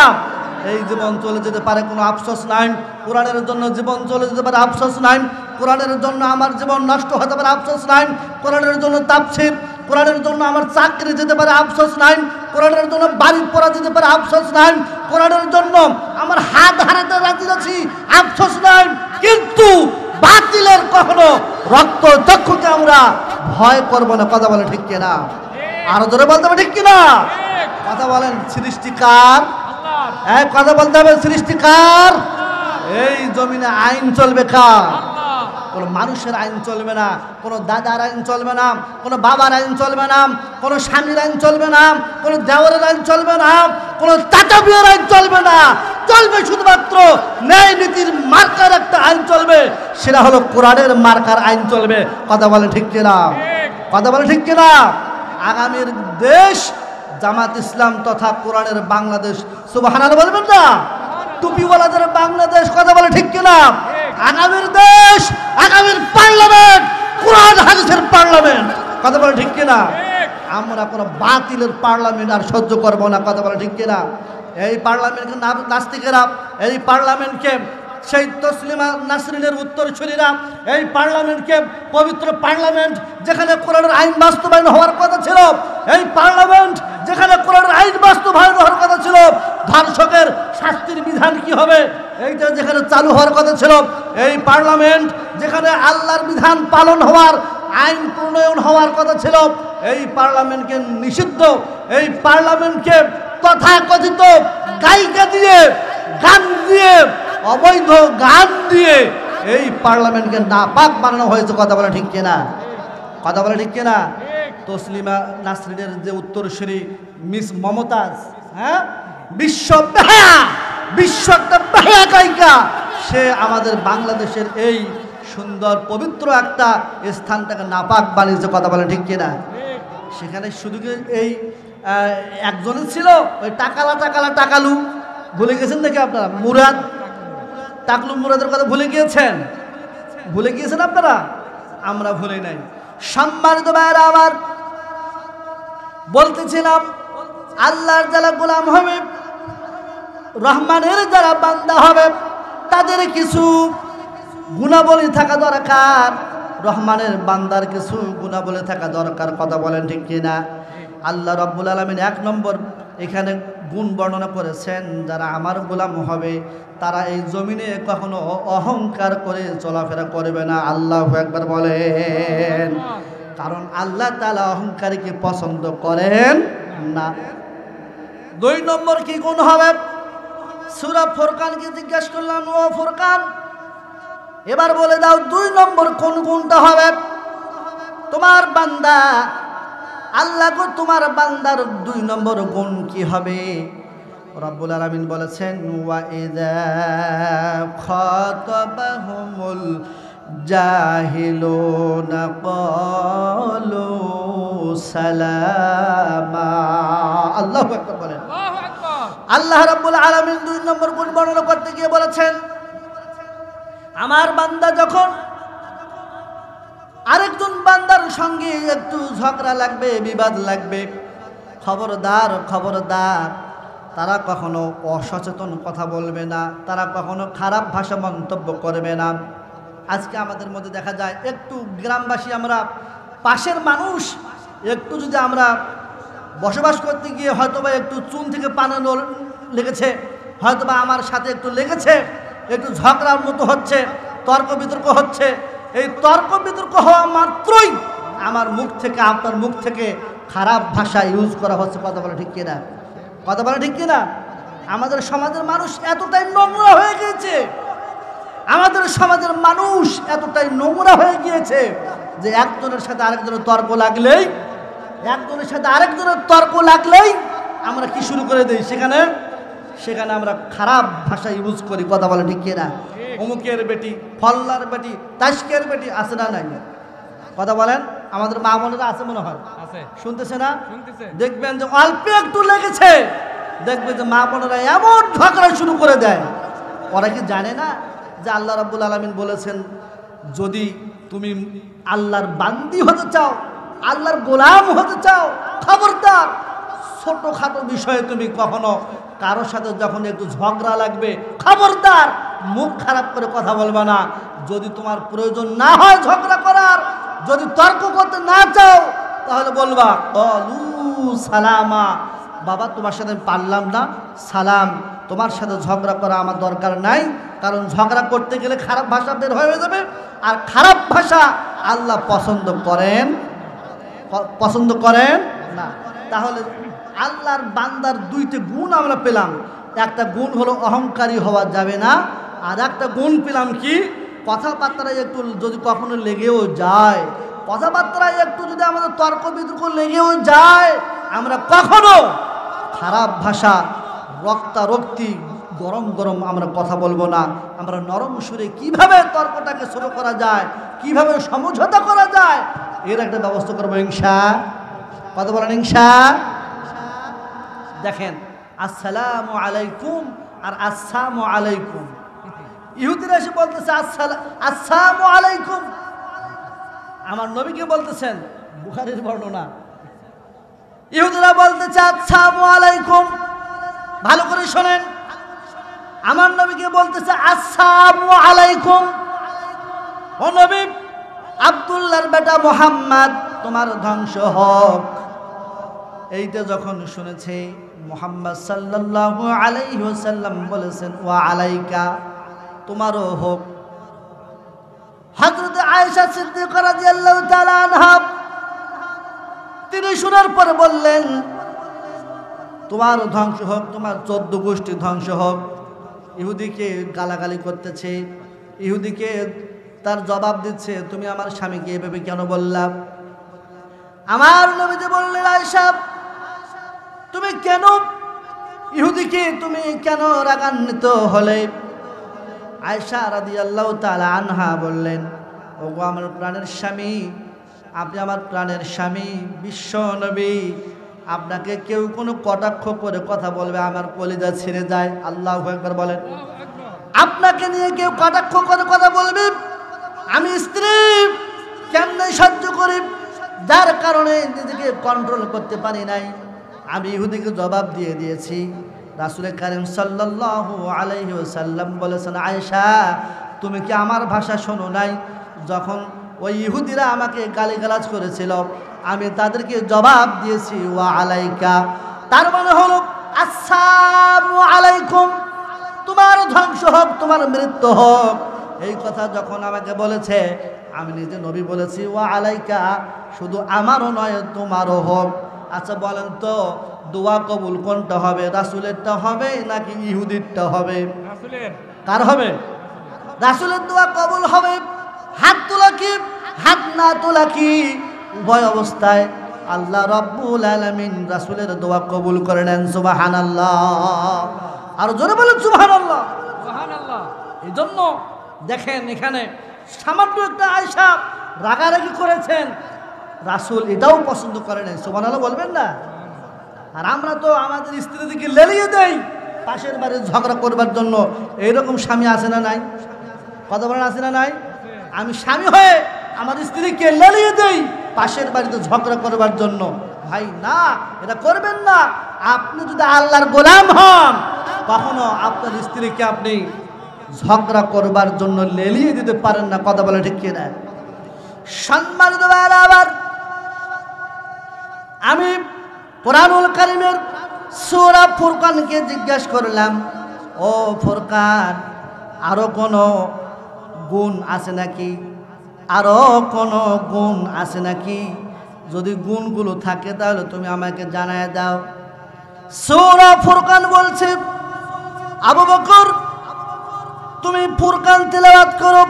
এই জীবন চলে যেতে পারে, কোনো আফসোস নাই। কোরআনের জন্য জীবন চলে যেতে পারে, আফসোস নাই। কোরআনের জন্য আমার জীবন নষ্ট হতে পারে, আফসোস নাই। কোরআনের জন্য তাফসীর, কোরআনের জন্য আমার চাকরি যেতে পারে, আফসোস নাই। কোরআনের জন্য বাড়ি পড়া যেতে পারে, আফসোস নাই। কোরআনের জন্য আমার হাত হারাতে রাজি আছি, আফসোস নাই। কিন্তু বাতিলের কখনো রক্ত চক্ষুকে আমরা ভয় করবো না। কথা বলে ঠিক কিনা? আরো জোরে বলতে হবে ঠিক কিনা? কথা বলেন। সৃষ্টিকার, কথা বলতে হবে, সৃষ্টিকার। এই জমিনে আইন চলবে কার? কোনো মানুষের আইন চলবে না, কোনো দাদার আইন চলবে না, কোনো বাবার আইন চলবে না, কোনো স্বামীর আইন চলবে না, কোনো দেওরের আইন চলবে না, কোনো চাচা বিয়ের আইন চলবে না। চলবে শুধুমাত্র ন্যায় নীতির মার্কার একটা আইন চলবে, সেটা হলো কোরআনের মার্কার আইন চলবে। কথা বলে ঠিক কিনা? কথা বলে ঠিক কিনা? আগামীর দেশ জামাত ইসলাম তথা কোরআনের বাংলাদেশ। সুবহানাল্লাহ বলবেন না? টুপিওয়ালাদের বাংলাদেশ। কথা বলে ঠিক কিনা? আগামীর দেশ, আগামীর পার্লামেন্ট কোরআন হাদিসের পার্লামেন্ট। কথা বলে ঠিক কিনা? আমরা কোনো বাতিলের পার্লামেন্ট আর সহ্য করব না। কথা বলে ঠিক কিনা? এই পার্লামেন্টকে নাস্তিকেরা, এই পার্লামেন্টকে সেই তসলিমা নাসরিনের উত্তরসূরিরা, এই পার্লামেন্টকে পবিত্র পার্লামেন্ট যেখানে কোরআনের আইন বাস্তবায়ন হওয়ার কথা ছিল, এই পার্লামেন্ট যেখানে কোরআনের আইন বাস্তবায়ন হওয়ার কথা ছিল, ধর্ষকের শাস্তির বিধান কি হবে এইটা যেখানে চালু হওয়ার কথা ছিল, এই পার্লামেন্ট যেখানে আল্লাহর বিধান পালন হওয়ার আইন প্রণয়ন হওয়ার কথা ছিল, এই পার্লামেন্টকে নিষিদ্ধ, এই পার্লামেন্টকে তথাকথিত গায়িকা দিয়ে, গান দিয়ে, অবৈধ গান দিয়ে এই পার্লামেন্টকে নাপাক বানানো হয়েছে। কথা বলে ঠিক কিনা? কথা বলে ঠিক কিনা? তসলিমা নাসরিনের যে উত্তরসূরি মিস মমতাজ, হ্যাঁ, বিশ্ব একটা বেহায়া গায়িকা, সে আমাদের বাংলাদেশের এই সুন্দর পবিত্র একটা স্থানটাকে নাপাক বানিয়েছে। কথা বলে ঠিক কিনা? সেখানে শুধু এই একজনই ছিল, ওই টাকালু ভুলে গেছেন নাকি আপনারা? মুরাদ, টাকলু মুরাদের কথা ভুলে গিয়েছেন? ভুলে গিয়েছেন আপনারা? আমরা ভুলে নাই। সম্মানিত ভাইরা আমার, বলতেছিলাম আল্লাহর যারা গোলাম হবে, রহমানের যারা বান্দা হবে, তাদের কিছু গুণাবলী থাকা দরকার। রহমানের বান্দার কিছু গুণাবলী থাকা দরকার। কথা বলেন ঠিক কিনা? আল্লাহ রাব্বুল আলামিন 1 নম্বর এখানে গুণ বর্ণনা করেছেন, যারা আমার গোলাম হবে তারা এই জমিনে কখনো অহংকার করে চলাফেরা করবে না। আল্লাহু আকবার বলেন। কারণ আল্লাহ তাআলা অহংকারীকে পছন্দ করেন না। 2 নম্বর কি গুণ হবে? সূরা ফুরকানকে জিজ্ঞাসা করলাম, ও ফুরকান, এবার বলে দাও 2 নম্বর কোন গুণটা হবে? তোমার বান্দা আল্লাহ গো, তোমার বান্দার 2 নম্বর গুণ কি হবে? রব্বুল আলামিন বলেছেন, ওয়া ইযা খাতাবাহুমুল জাহিলুনা ক্বালু সালামা। আল্লাহু আকবার বলেন। আল্লাহু আকবার। আল্লাহ রাব্বুল আলামিন 2 নম্বর গুণ বর্ণনা করতে গিয়ে বলেছেন, আমার বান্দা যখন আরেকজন বান্দার সঙ্গে একটু ঝগড়া লাগবে, বিবাদ লাগবে, খবরদার খবরদার, তারা কখনো অসচেতন কথা বলবে না, তারা কখনো খারাপ ভাষা মন্তব্য করবে না। আজকে আমাদের মধ্যে দেখা যায়, একটু গ্রামবাসী আমরা, পাশের মানুষ, একটু যদি আমরা বসবাস করতে গিয়ে হয়তোবা একটু চুন থেকে পানানো লেগেছে, হয়তোবা আমার সাথে একটু লেগেছে, একটু ঝগড়ার মতো হচ্ছে, তর্ক বিতর্ক হচ্ছে, এই তর্ক বিতর্ক হওয়া মাত্রই আমার মুখ থেকে, আপনার মুখ থেকে খারাপ ভাষা ইউজ করা হচ্ছে। কথা বলে ঠিক কিনা? কথা বলে ঠিক কিনা? আমাদের সমাজের মানুষ এতটাই নোংরা হয়ে গিয়েছে, আমাদের সমাজের মানুষ এতটাই নোংরা হয়ে গিয়েছে যে একজনের সাথে আরেকজনের তর্ক লাগলেই, একজনের সাথে আরেকজনের তর্ক লাগলেই আমরা কি শুরু করে দিই? সেখানে আমরা খারাপ ভাষা ইউজ করি। কথা বলে ঠিক কিনা? অমুকের বেটি, ফল্লার বেটি, তাসকের বেটি, আছে না নাই? কথা বলেন। আমাদের মা বোনেরা আছে মনে হয়, শুনতেছে না? দেখবেন যে অল্প একটু লেগেছে, দেখবে যে মা বোনেরা এমন ঝগড়া শুরু করে দেয়। ওরা কি জানে না যে আল্লাহ রাব্বুল আলামিন বলেছেন, যদি তুমি আল্লাহর বান্দি হতে চাও, আল্লাহর গোলাম হতে চাও, খবরদার ছোটখাটো বিষয়ে তুমি কখনো কারোর সাথে যখন একটু ঝগড়া লাগবে, খবরদার মুখ খারাপ করে কথা বলবা না। যদি তোমার প্রয়োজন না হয় ঝগড়া করার, যদি তর্ক করতে না চাও, তাহলে বলবা ক্বালু সালামা, বাবা তোমার সাথে পারলাম না, সালাম, তোমার সাথে ঝগড়া করা আমার দরকার নাই। কারণ ঝগড়া করতে গেলে খারাপ ভাষা বের হয়ে যাবে, আর খারাপ ভাষা আল্লাহ পছন্দ করেন না। তাহলে আল্লাহর বান্দার 2টি গুণ আমরা পেলাম। একটা গুণ হলো অহংকারী হওয়া যাবে না, আর একটা গুণ পেলাম কি? কথাবার্তায় একটু যদি কখনো লেগেও যায়, কথাবার্তায় একটু যদি আমাদের তর্ক বিতর্ক লেগেও যায়, আমরা কখনো খারাপ ভাষা, রক্তারক্তি, গরম গরম আমরা কথা বলবো না, আমরা নরম সুরে কিভাবে তর্কটাকে শুরু করা যায়, কিভাবে সমঝোতা করা যায়, এর একটা ব্যবস্থা করবো ইনশাআল্লাহ। কথা বলেন ইনশাআল্লাহ। দেখেন, আসসালামু আলাইকুম আর আসসালামু আলাইকুম, ইহুদিরা এসে বলতেছে আসসালামু আলাইকুম, আমার নবীকে বলতেছেন, বুখারীর বর্ণনা, ইহুদিরা বলতেছে আসসালামু আলাইকুম। ভালো করে শোনেন, আমার নবীকে বলতেছে আসসালামু আলাইকুম। ও নবী, আব্দুল্লাহর বেটা মুহাম্মদ, তোমার ধ্বংস হোক। এইটা যখন শুনেছে, মুহাম্মদ সাল্লাল্লাহু আলাইহি ওয়াসাল্লাম বলেছেন ওয়া আলাইকা, তোমারও হোক। হযরত আয়েশা সিদ্দিকা রাদিয়াল্লাহু তাআলা আনহা তিনি শোনার পর বললেন, তোমার ধ্বংস হোক, তোমার 14 গোষ্ঠী ধ্বংস হোক। ইহুদিকে গালাগালি করতেছে, ইহুদিকে তার জবাব দিচ্ছে, তুমি আমার স্বামীকে এভাবে কেন বললা? আমার নবীজি বললেন, আয়েশা তুমি কেন ইহুদিকে তুমি কেন রাগান্বিত হলে? আয়েশা রাদিয়াল্লাহু তাআলা আনহা বললেন, ওগো আমার প্রাণের স্বামী, আপনি আমার প্রাণের স্বামী, বিশ্ব নবী, আপনাকে কেউ কোনো কটাক্ষ করে কথা বলবে আমার কলিজা ছিঁড়ে যায়। আল্লাহু আকবার বলেন। আপনাকে নিয়ে কেউ কটাক্ষ করে কথা বলবে, আমি স্ত্রী কেমনে সহ্য করি, যার কারণে নিজেকে কন্ট্রোল করতে পারি নাই। আমি ইহুদিকে জবাব দিয়ে দিয়েছি। রাসূল কারীম সাল্লাল্লাহু আলাইহি ওয়াসাল্লাম বলেছেন, আয়েশা তুমি কি আমার ভাষা শোনো নাই? যখন ওই ইহুদিরা আমাকে গালিগালাজ করেছিল, আমি তাদেরকে জবাব দিয়েছি ওয়া আলাইকা, তার মানে হলো আসসালামু আলাইকুম, তোমার ধ্বংস হোক, তোমার মৃত্যু হোক। এই কথা যখন আমাকে বলেছে, আমি নিজে নবী বলেছি ওয়া আলাইকা, শুধু আমারও নয় তোমারও হোক। আচ্ছা বলেন তো, দোয়া কবুল কোনটা হবে, রাসূলেরটা হবে নাকি ইহুদিরটা হবে? কার হবে? রাসূলের দোয়া কবুল হবে। হাত তোলা কি হাত না তোলা কি উভয় অবস্থায় আল্লাহ রাব্বুল আলামিন রাসূলের দোয়া কবুল করে নেন। সুবহানাল্লাহ। আর জোরে বলেন সুবহানাল্লাহ। সুবহানাল্লাহ। এই জন্য দেখেন, এখানে সামান্য একটা আয়েশা রাগারাগি করেছেন, রাসূল এটাও পছন্দ করে নেন। সুবহানাল্লাহ বলবেন না? আর আমরা তো আমাদের স্ত্রীদেরকে লেলিয়ে দেই পাশের বাড়ির ঝগড়া করবার জন্য। এইরকম স্বামী আছে না নাই? কথা বলেন, আছে না নাই? আমি স্বামী হয়ে আমার স্ত্রীকে লেলিয়ে দেই পাশের বাড়িতে ঝগড়া করবার জন্য। ভাই না, এটা করবেন না। আপনি যদি আল্লাহর গোলাম হন, কখনো আপনার স্ত্রীকে আপনি ঝগড়া করবার জন্য লেলিয়ে দিতে পারেন না। কথা বলে ঠিক কিনা? সম্মানিত ভাইরা, আবার আমি কোরআনুল কারীমের সূরা ফুরকানকে জিজ্ঞাসা করলাম, ও ফুরকান, আরো কোনো গুণ আছে নাকি? আরো কোনো গুণ আছে নাকি? যদি গুণগুলো থাকে তাহলে তুমি আমাকে জানায় দাও। সূরা ফুরকান বলছে, আবু বকর তুমি ফুরকান তেলাওয়াত করো,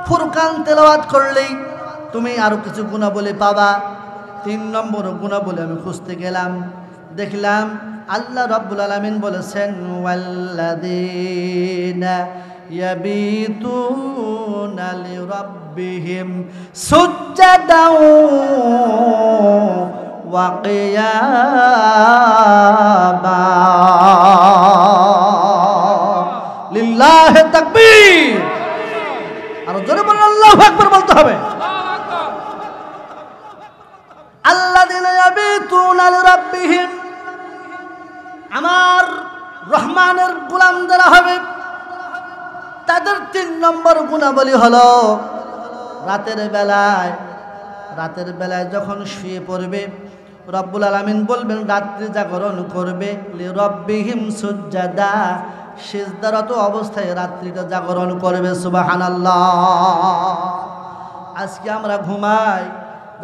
ফুরকান তেলাওয়াত করলেই তুমি আরো কিছু গুণাবলী পাবা। 3 নম্বর গুণাবলী আমি খুঁজতে গেলাম, দেখলাম আল্লাহ রাব্বুল আলামিন বলেছেন, ওয়াল্লাযীনা ইয়াবিতুনা লিরাব্বিহিম সুজদাও ওয়া কিয়ামা। লিল্লাহি তাকবীর। আর জোরে বলেন আল্লাহু আকবার বলতে হবে। আল্লাযীনা ইয়াবিতুনা লিরাব্বিহিম, আমার রহমানের গোলাম যারা হবে তাদের 3 নম্বর গুণাবলী হলো রাতের বেলায় যখন শুয়ে পড়বে রব্বুল আলামিন বলবেন রাত্রি জাগরণ করবে, লিরাব্বিহিম সুজদা, সিজদারত অবস্থায় রাত্রিটা জাগরণ করবে। সুবহানাল্লাহ। আজকে আমরা ঘুমাই,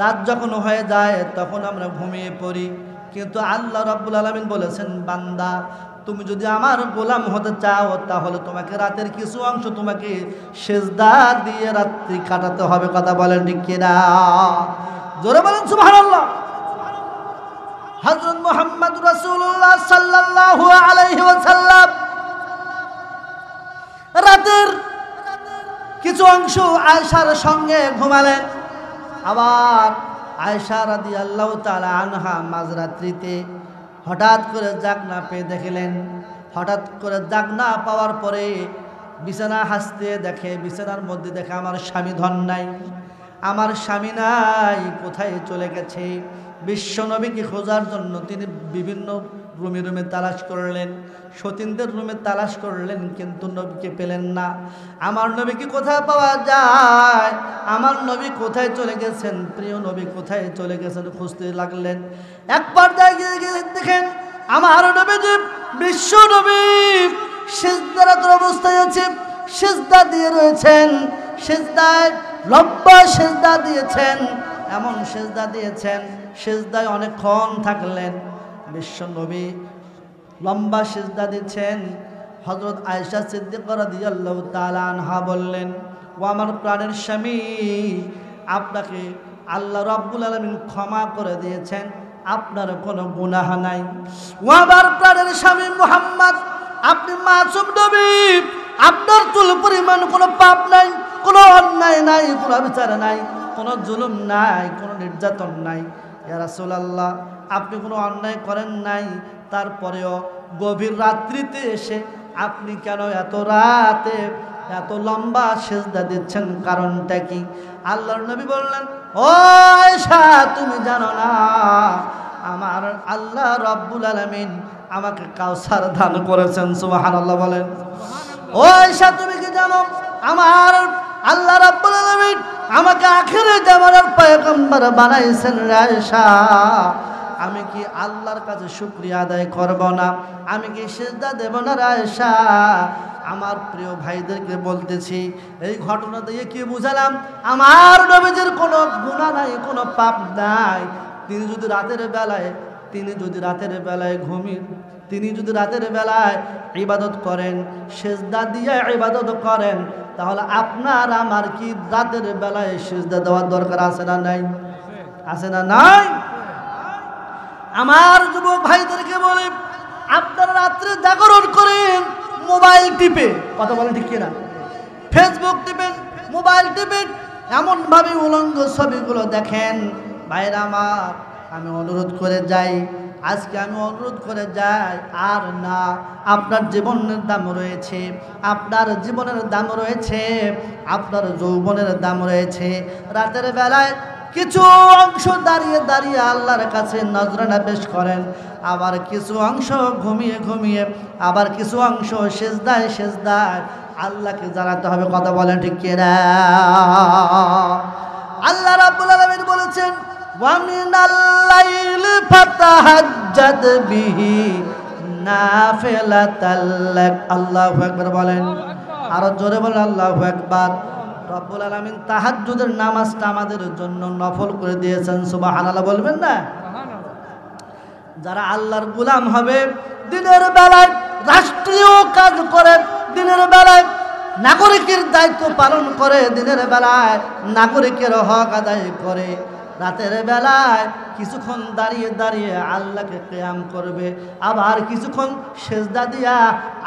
রাত যখন হয়ে যায় তখন আমরা ঘুমিয়ে পড়ি, কিন্তু আল্লাহ রাব্বুল আলামিন বলেছেন, বান্দা তুমি যদি আমার গোলাম হতে চাও তাহলে তোমাকে রাতের কিছু অংশ তোমাকে সিজদা দিয়ে রাত্রি কাটাতে হবে। কথা বলেন ঠিক কিনা? জোরে বলেন সুবহানাল্লাহ। হযরত মুহাম্মদ রাসূলুল্লাহ সাল্লাল্লাহু আলাইহি ওয়াসাল্লাম রাতের কিছু অংশ আয়েশার সঙ্গে ঘুমালেন। আবার আয়েশা রাদিয়াল্লাহু তাআলা আনহা মাঝরাত্রিতে হঠাৎ করে জাগ না পেয়ে দেখলেন। হঠাৎ করে জাগ না পাওয়ার পরে বিছানা হাসতে দেখে, বিছানার মধ্যে দেখে আমার স্বামী ধন নাই, আমার স্বামী নাই, কোথায় চলে গেছে। বিশ্ব নবীকে খোঁজার জন্য তিনি বিভিন্ন রুমে রুমে তালাশ করলেন, সতীনদের রুমে তালাশ করলেন, কিন্তু নবীকে পেলেন না। আমার নবীকে কোথায় পাওয়া যায়, আমার নবী কোথায় চলে গেছেন, প্রিয় নবী কোথায় চলে গেছেন খুঁজতে লাগলেন। একবার দেখেন আমার নবীজি বিশ্ব নবী সিজদারত অবস্থায় আছে, সিজদা দিয়ে রয়েছেন, সিজদায় লম্বা সিজদা দিয়েছেন, এমন সিজদা দিয়েছেন, সিজদায় অনেকক্ষণ থাকলেন। বিশ্ব নবী লম্বা সিজদা দিচ্ছেন। হযরত আয়েশা সিদ্দিকা রাদিয়াল্লাহু তাআলা আনহা বললেন, ও আমার প্রাণের স্বামী, আপনাকে আল্লাহ রাব্বুল আলামিন ক্ষমা করে দিয়েছেন, আপনার কোনো গুনাহ নাই। ও আমার প্রাণের স্বামী মুহাম্মদ, আপনি মাসুম নবী, আপনার চুল পরিমাণ কোনো পাপ নাই, কোনো অন্যায় নাই, কোনো বিচার নাই, কোনো জুলুম নাই, কোনো নির্যাতন নাই। ইয়া রাসূলুল্লাহ, আপনি কোনো অন্যায় করেন নাই, তারপরেও গভীর রাত্রিতে এসে আপনি কেন এত রাতে এত লম্বা সিজদা দিচ্ছেন, কারণটা কি? আল্লাহর নবী বললেন, ও আয়েশা, তুমি জানো না আমার আল্লাহ রাব্বুল আলামিন আমাকে কাউসার দান করেছেন। সুবহানাল্লাহ বলেন। ও আয়েশা, তুমি কি জানো আমার আল্লাহ রাব্বুল আলামিন আমাকে আখিরে জামানার পয়গম্বর বানাইছেন? আয়েশা, আমি কি আল্লাহর কাছে শুকরিয়া আদায় করব না? আমি কি সিজদা দেব না? আয়েশা, আমার প্রিয় ভাইদেরকে বলতেছি, এই ঘটনা দিয়ে কি বুঝালাম? আমার নবীজির কোনো গুনাহ নাই, কোনো পাপ নাই। তিনি যদি রাতের বেলায় ঘুমিয়ে, তিনি যদি রাতের বেলায় ইবাদত করেন, সিজদা দিয়ে ইবাদত করেন, তাহলে আপনার আমার কি রাতের বেলায় সিজদা দেওয়ার দরকার আছে না নাই? আছে না নাই? আমার যুবক ভাইদেরকে বলি, আপনারা রাত্রে জাগরণ করেন মোবাইল টিপে, কথা বলেন ঠিক কিনা? ফেসবুক টিপেন, মোবাইল টিপেন, এমনভাবে উলঙ্গ ছবিগুলো দেখেন। ভাইরা আমার, আমি অনুরোধ করে যাই, আজকে আমি অনুরোধ করে যাই, আর না, আপনার জীবনের দাম রয়েছে, আপনার জীবনের দাম রয়েছে, আপনার যৌবনের দাম রয়েছে। রাতের বেলায় কিছু অংশ দাঁড়িয়ে দাঁড়িয়ে আল্লাহর কাছে নজরানা পেশ করেন, আবার কিছু অংশ ঘুমিয়ে ঘুমিয়ে, আবার কিছু অংশ সিজদায় সিজদায় আল্লাহকে জানাতে হবে। কথা বলেন ঠিক কিনা? আল্লাহ রাব্বুল আলামিন বলেছেন, ওয়া মিনাল লাইলি ফাতাহাজ্জাদ বিহি নাফিলাতাল লাক। আল্লাহু আকবার বলেন, আরো জোরে বলেন আল্লাহু আকবার। রব্বুল আলামিন তাহাজ্জুদের নামাজটা আমাদের জন্য নফল করে দিয়েছেন। সুবহানাল্লাহ বলবেন না? যারা আল্লাহর গোলাম হবে, দিনের বেলায় রাষ্ট্রীয় কাজ করে, দিনের বেলায় নাগরিকের দায়িত্ব পালন করে, দিনের বেলায় নাগরিকের হক আদায় করে, রাতের বেলায় কিছুক্ষণ দাঁড়িয়ে দাঁড়িয়ে আল্লাহকে কিয়াম করবে, আবার কিছুক্ষণ সেজদা দিয়া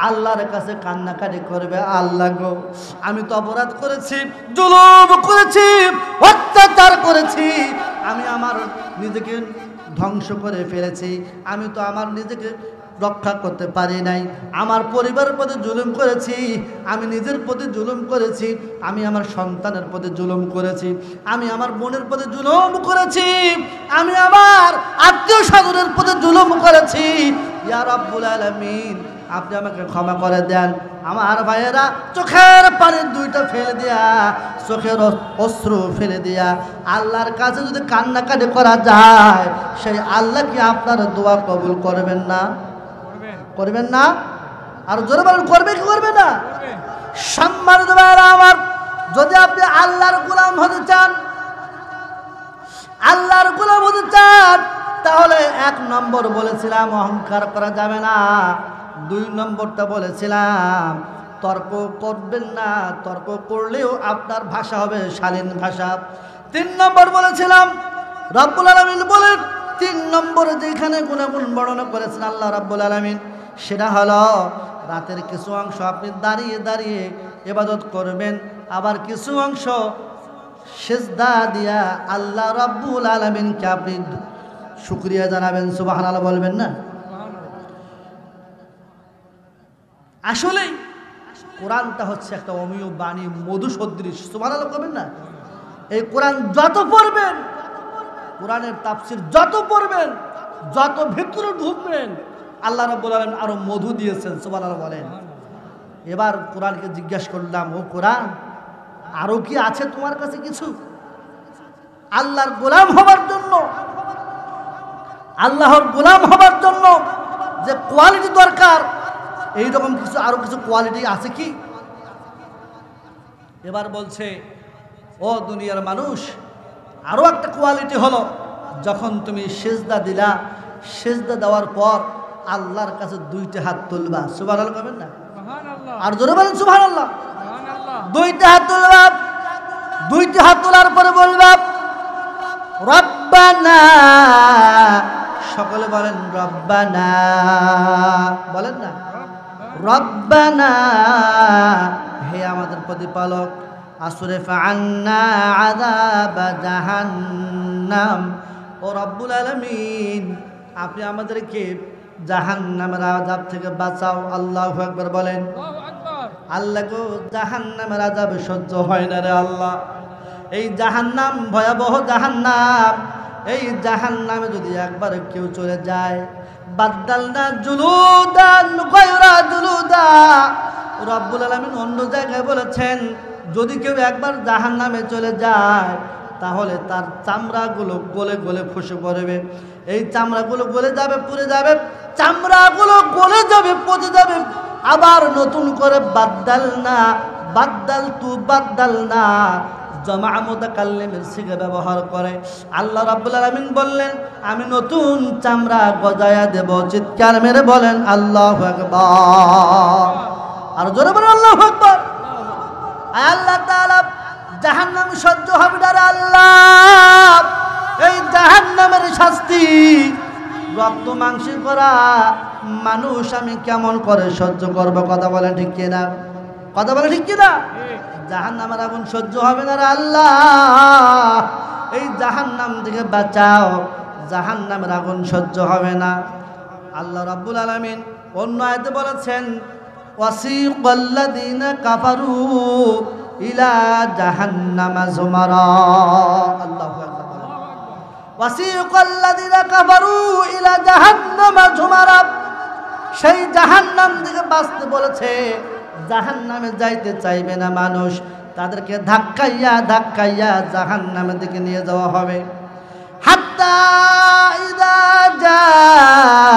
আল্লাহর কাছে কান্নাকাটি করবে, আল্লাহ গো, আমি তো অপরাধ করেছি, জুলুম করেছি, অত্যাচার করেছি, আমি আমার নিজেকে ধ্বংস করে ফেলেছি, আমি তো আমার নিজেকে রক্ষা করতে পারি নাই, আমার পরিবারের প্রতি জুলুম করেছি, আমি নিজের প্রতি জুলুম করেছি, আমি আমার সন্তানের প্রতি জুলুম করেছি, আমি আমার বোনের প্রতি জুলুম করেছি, আমি আমার আত্মীয় স্বজনের প্রতি জুলুম করেছি। ইয়া রাব্বুল আলামিন, আপনি আমাকে ক্ষমা করে দেন। আমার ভাইয়েরা চোখের পানি দুইটা ফেলে দিয়া, চোখের অশ্রু ফেলে দিয়া আল্লাহর কাছে যদি কান্নাকাটি করা যায়, সেই আল্লাহ কি আপনার দোয়া কবুল করবেন না? করবেন না? আর জোরে বলেন, করবে কি করবে না? সম্মানিত ভাইরা আমার, যদি আপনি আল্লাহর গোলাম হতে চান, আল্লাহর গোলাম হতে চান, তাহলে 1 নম্বর বলেছিলাম অহংকার করা যাবে না, 2 নম্বরটা বলেছিলাম তর্ক করবেন না, তর্ক করলেও আপনার ভাষা হবে শালীন ভাষা। 3 নম্বর বলেছিলাম, রব্বুল আলামিন বলেন 3 নম্বরে যেখানে গুণাগুণ বর্ণনা করেছেন আল্লাহ রাব্বুল আলামিন, সেটা হলো রাতের কিছু অংশ আপনি দাঁড়িয়ে দাঁড়িয়ে ইবাদত করবেন, আবার কিছু অংশ সিজদা দিয়া আল্লাহ রাব্বুল আলামিনকে আপনি শুকরিয়া জানাবেন। সুবহানাল্লাহ বলবেন না? আসলে কোরআনটা হচ্ছে একটা অমীয় বাণী, মধু সদৃশ। সুবহানাল্লাহ বলবেন না? এই কোরআন যত পড়বেন, কোরআনের তাফসীর যত পড়বেন, যত ভিতরে ঢুকবেন, আল্লাহ রাব্বুল আলামিন আরো মধু দিয়েছেন। সুবহানাল্লাহ বলেন। এবার কোরআনকে জিজ্ঞেস করলাম, ও কোরআন, আরো কি আছে তোমার কাছে কিছু? আল্লাহর গোলাম হবার জন্য, আল্লাহর গোলাম হবার জন্য যে কোয়ালিটি দরকার, এইরকম কিছু আরো কিছু কোয়ালিটি আছে কি? এবার বলছে, ও দুনিয়ার মানুষ, আরো একটা কোয়ালিটি হলো, যখন তুমি সিজদা দিলা, সিজদা দেওয়ার পর আল্লাহর কাছে দুইটা হাত তুলবা। সুবহানাল্লাহ বলেন না? আর জোরে বলেন সুবহানাল্লাহ। দুইটা হাত তুলবা, দুইটা হাত তোলার পরে বলবা রব্বানা, সকলে বলেন রব্বানা, বলেন না? রব্বানা, হে আমাদের প্রতিপালক, আসরিফ আন্না আযাব জাহান্নাম, ও রব্বুল আলামিন, আপনি আমাদেরকে জাহান্নামের আযাব থেকে বাঁচাও। আল্লাহু আকবার বলেন। আল্লাহ গো, জাহান্নামের আযাব সহ্য হয় না রে আল্লাহ। এই জাহান্নাম ভয়াবহ জাহান্নাম, এই জাহান্নামে যদি একবার কেউ চলে যায়, বাদদালনা জুলুদান গায়রা জুলুদা, রব্বুল আলামিন অন্য জায়গায় বলেছেন, যদি কেউ একবার জাহান্নামে চলে যায়, তাহলে তার চামড়াগুলো গলে গলে খসে পড়বে। এই চামড়াগুলো গলে যাবে, পুড়ে যাবে, চামড়াগুলো গলে যাবে, পচে যাবে, আবার নতুন করে বাদদালনা, বাদদালনা জামা মুতাকাল্লিমের সিগা ব্যবহার করে। আল্লাহ রাব্বুল আলামিন বললেন, আমি নতুন চামড়া গজায়া দেব। চিৎকার মেরে বলেন আল্লাহু আকবার। আর জোরে বলেন আল্লাহু আকবার। আল্লাহ তাআলা জাহান্নাম সহ্য হবে না রে আল্লাহ, এই জাহান্নামের শাস্তি রক্ত মাংসে করা মানুষ আমি কেমন করে সহ্য করব? কথা বলেন ঠিক কিনা? কথা বলেন ঠিক কিনা? জাহান্নামের আগুন সহ্য হবে না রে আল্লাহ, এই জাহান্নাম থেকে বাঁচাও, জাহান্নামের আগুন সহ্য হবে না। আল্লাহ রাব্বুল আলামিন অন্য আয়াতে বলেছেন, ওয়াসিকাল্লাযীনা কাফারু ইলা জাহান্নামা যুমারা। আল্লাহু আকবার। ওয়াসিকাল্লাযীনা কাফারু ইলা জাহান্নামা যুমারা, সেই জাহান্নাম থেকে বাঁচতে বলেছে। জাহান্নামে যাইতে চাইবে না মানুষ, তাদেরকে ধাক্কাইয়া ধাক্কাইয়া জাহান্নামের দিকে নিয়ে যাওয়া হবে। হাত্তা ইযা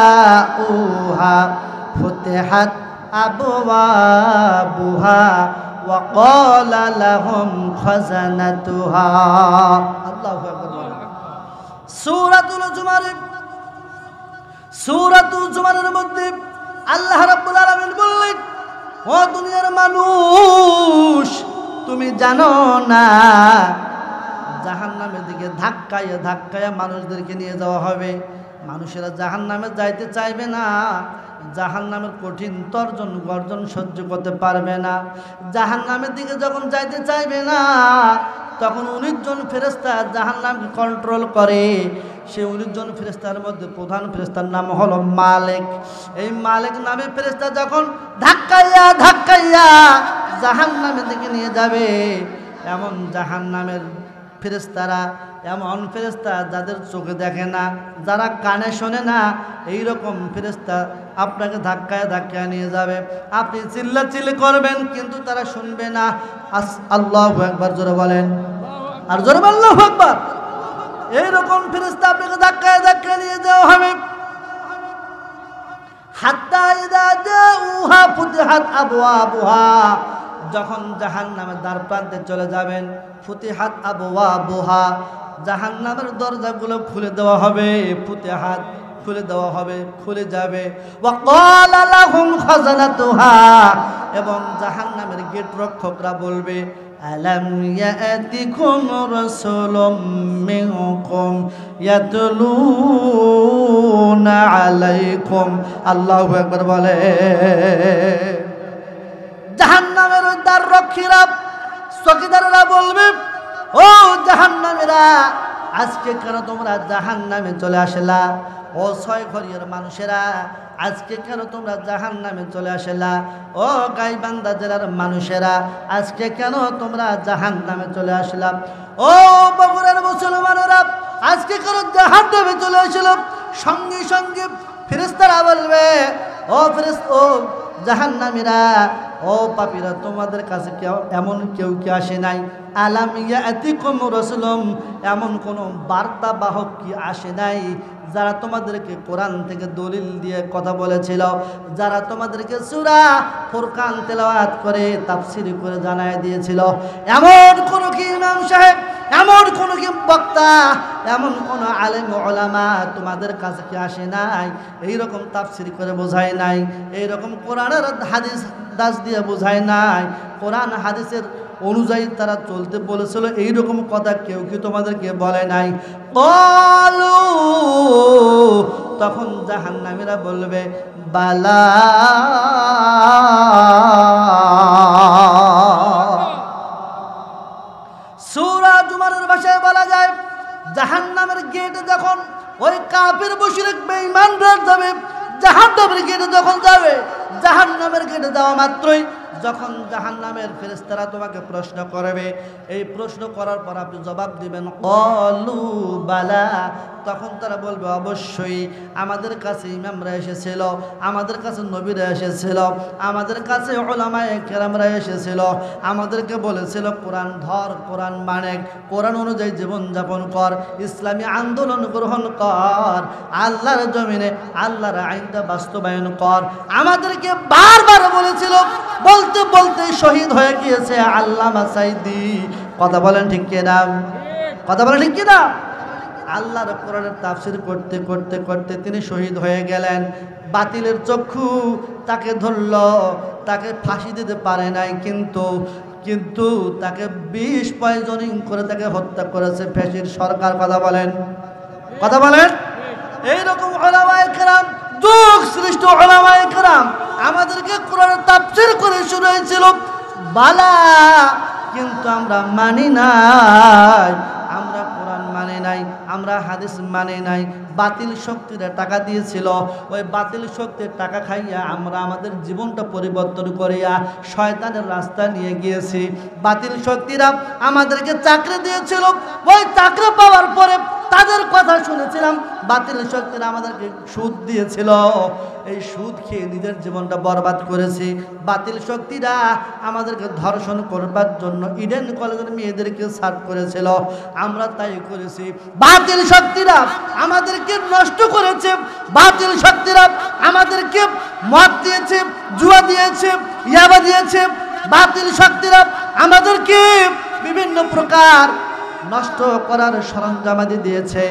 জাউহা ফুতিহাত আবওয়াবুহা ওয়া ক্বালা লাহুম খাজানাতুহা। আল্লাহু আকবার। সূরাতুল জুমারের মধ্যে আল্লাহ রাব্বুল আলামিন বললেন, ও দুনিয়ার মানুষ, তুমি জানো না জাহান্নামের দিকে ধাক্কাইয়া ধাক্কাইয়া মানুষদেরকে নিয়ে যাওয়া হবে। মানুষেরা জাহান্নামে যাইতে চাইবে না, জাহান্নামের কঠিন তর্জন গর্জন সহ্য করতে পারবে না। জাহান্নামের দিকে যখন যাইতে চাইবে না, তখন 19 জন ফেরেশতা জাহান্নামকে কন্ট্রোল করে। সেই 19 জন ফেরেশতার মধ্যে প্রধান ফেরেশতার নাম হলো মালিক। এই মালিক নামে ফেরেশতা যখন ধাক্কাইয়া ধাক্কাইয়া জাহান্নামের দিকে নিয়ে যাবে, এমন জাহান্নামের ফেরেশতারা, এমন ফেরেশতা যাদের চোখে দেখে না, যারা কানে শোনে না, এইরকম ফেরেশতা আপনাকে ধাক্কায় ধাক্কায় নিয়ে যাবে। আপনি চিল্লাচিল্লি করবেন কিন্তু তারা শুনবে না। আল্লাহু আকবার জোরে বলেন। আর জোরে বলেন আল্লাহু আকবার। এইরকম ফেরেশতা আপনাকে ধাক্কায় ধাক্কায় নিয়ে যাওয়া হবে। হাত্তা ইযা জাউহা ফুতিহাত আবওয়াবুহা, যখন জাহান্নামের দ্বার প্রান্তে চলে যাবেন, ফুতিহাত আবওয়াবুহা, জাহান্নামের দরজাগুলো খুলে দেওয়া হবে। ফুতিহাত খুলে দেওয়া হবে, খুলে যাবে। ওয়া ক্বালা লাহুম খাজানাতুহা, এবং জাহান্নামের গেট রক্ষকরা বলবে, আলাম ইয়াতিকুম রাসূলুম মিনকুম ইয়াতলুনা আলাইকুম। আল্লাহু আকবার বলে। জাহান্নামের জাহান্নামের দ্বার রক্ষীরা চকিদাররা বলবে, ও জাহান্নামীরা, আজকে কেন তোমরা জাহান্নামে চলে আসলা? ও ছয় ঘরের মানুষেরা, আজকে কেন তোমরা জাহান্নামে চলে আসলা? ও গাইবান্ধা জেলার মানুষেরা, আজকে কেন তোমরা জাহান্নামে চলে আসলা? ও বগুড়ার মুসলমানেরা, আজকে কেন জাহান্নামে চলে আসলো? সঙ্গে সঙ্গে ফেরেশতারা বলবে, ও জাহান্নামীরা, ও পাপীরা, তোমাদের কাছে এমন কেউ কি আসে নাই? আলাম ইয়াতিকুম রাসূলুম, এমন কোন বার্তা বাহক কি আসে নাই যারা তোমাদেরকে কোরআন থেকে দলিল দিয়ে কথা বলেছিল, যারা তোমাদেরকে সূরা ফুরকান তেলাওয়াত করে তাফসীর করে জানায় দিয়েছিল? এমন কোন কি ইমাম সাহেব, এমন কোন কি বক্তা, এমন কোন আলেম উলামা তোমাদের কাছে কি আসে নাই? এইরকম তাফসীর করে বোঝায় নাই, এইরকম কোরআনের হাদিস দাস দিয়ে বোঝায় নাই, কোরআন হাদিসের অনুযায়ী তারা চলতে বলেছিল, এইরকম কথা কেউ কি তোমাদেরকে বলে নাই? বলো, তখন জাহান্নামীরা বলবে, বালা। সূরা জুমারের ভাষায় বলা যায়, জাহান্নামের গেটে যখন ওই কাফির মুশরিক বেঈমানরা যাবে, জাহান্নামের গেটে যখন যাবে, জাহান্নামের গেটে যাওয়া মাত্রই যখন জাহান্নামের ফেরেশতারা তোমাকে প্রশ্ন করবে, এই প্রশ্ন করার পর আপনি জবাব দিবেন ক্বালু বালা, তখন তারা বলবে, অবশ্যই আমাদের কাছে ইমামরা এসেছিল, আমাদের কাছে নবীরা এসেছিল, আমাদের কাছে উলামায়ে কেরামরা এসেছিল, আমাদেরকে বলেছিল কোরআন ধর, কোরআন মানে, কোরআন অনুযায়ী জীবনযাপন কর, ইসলামী আন্দোলন গ্রহণ কর, আল্লাহর জমিনে আল্লাহর আইনটা বাস্তবায়ন কর। আমাদেরকে বারবার বলেছিল, বলতে বলতে শহীদ হয়ে গিয়েছে আল্লামা সাইদি। কথা বলেন ঠিক কিনা? কথা বলেন ঠিক কিনা? আল্লাহর কোরআনের তাফসীর করতে করতে করতে তিনি শহীদ হয়ে গেলেন। বাতিলের চক্ষু তাকে ধরল, তাকে ফাঁসি দিতে পারে নাই, কিন্তু তাকে 20 পয়জনিং করে তাকে হত্যা করেছে ফ্যাসির সরকার। কথা বলেন, কথা বলেন। এইরকম উলামায়ে কেরাম, যুগ সৃষ্ট উলামায়ে কেরাম আমাদেরকে কোরআনের তাফসীর করে শুনিয়েছিল, বালা, কিন্তু আমরা মানি নাই, আমরা কোরআন মানে নাই, আমরা হাদিস মানে নাই। বাতিল শক্তিরা টাকা দিয়েছিল, ওই বাতিল শক্তির টাকা খাইয়া আমরা আমাদের জীবনটা পরিবর্তন করিয়া শয়তানের রাস্তা নিয়ে গিয়েছি। বাতিল শক্তিরা আমাদেরকে চাকরি দিয়েছিল, ওই চাকরি পাওয়ার পরে তাদের কথা শুনেছিলাম। বাতিল শক্তিরা আমাদেরকে সুদ দিয়েছিল, এই সুদ খেয়ে নিজের জীবনটা বরবাদ করেছি। বাতিল শক্তিরা আমাদেরকে ধর্ষণ করবার জন্য ইডেন কলেজের মেয়েদেরকে সার্ভ করেছিল, আমরা তাই করেছি। বাতিল শক্তিরা আমাদেরকে নষ্ট করেছে, বাতিল শক্তিরা আমাদেরকে মদ দিয়েছে, জুয়া দিয়েছে, ইয়াবা দিয়েছে। বাতিল শক্তিরা আমাদেরকে বিভিন্ন প্রকার নষ্ট করার সরঞ্জামাদি দিয়েছে।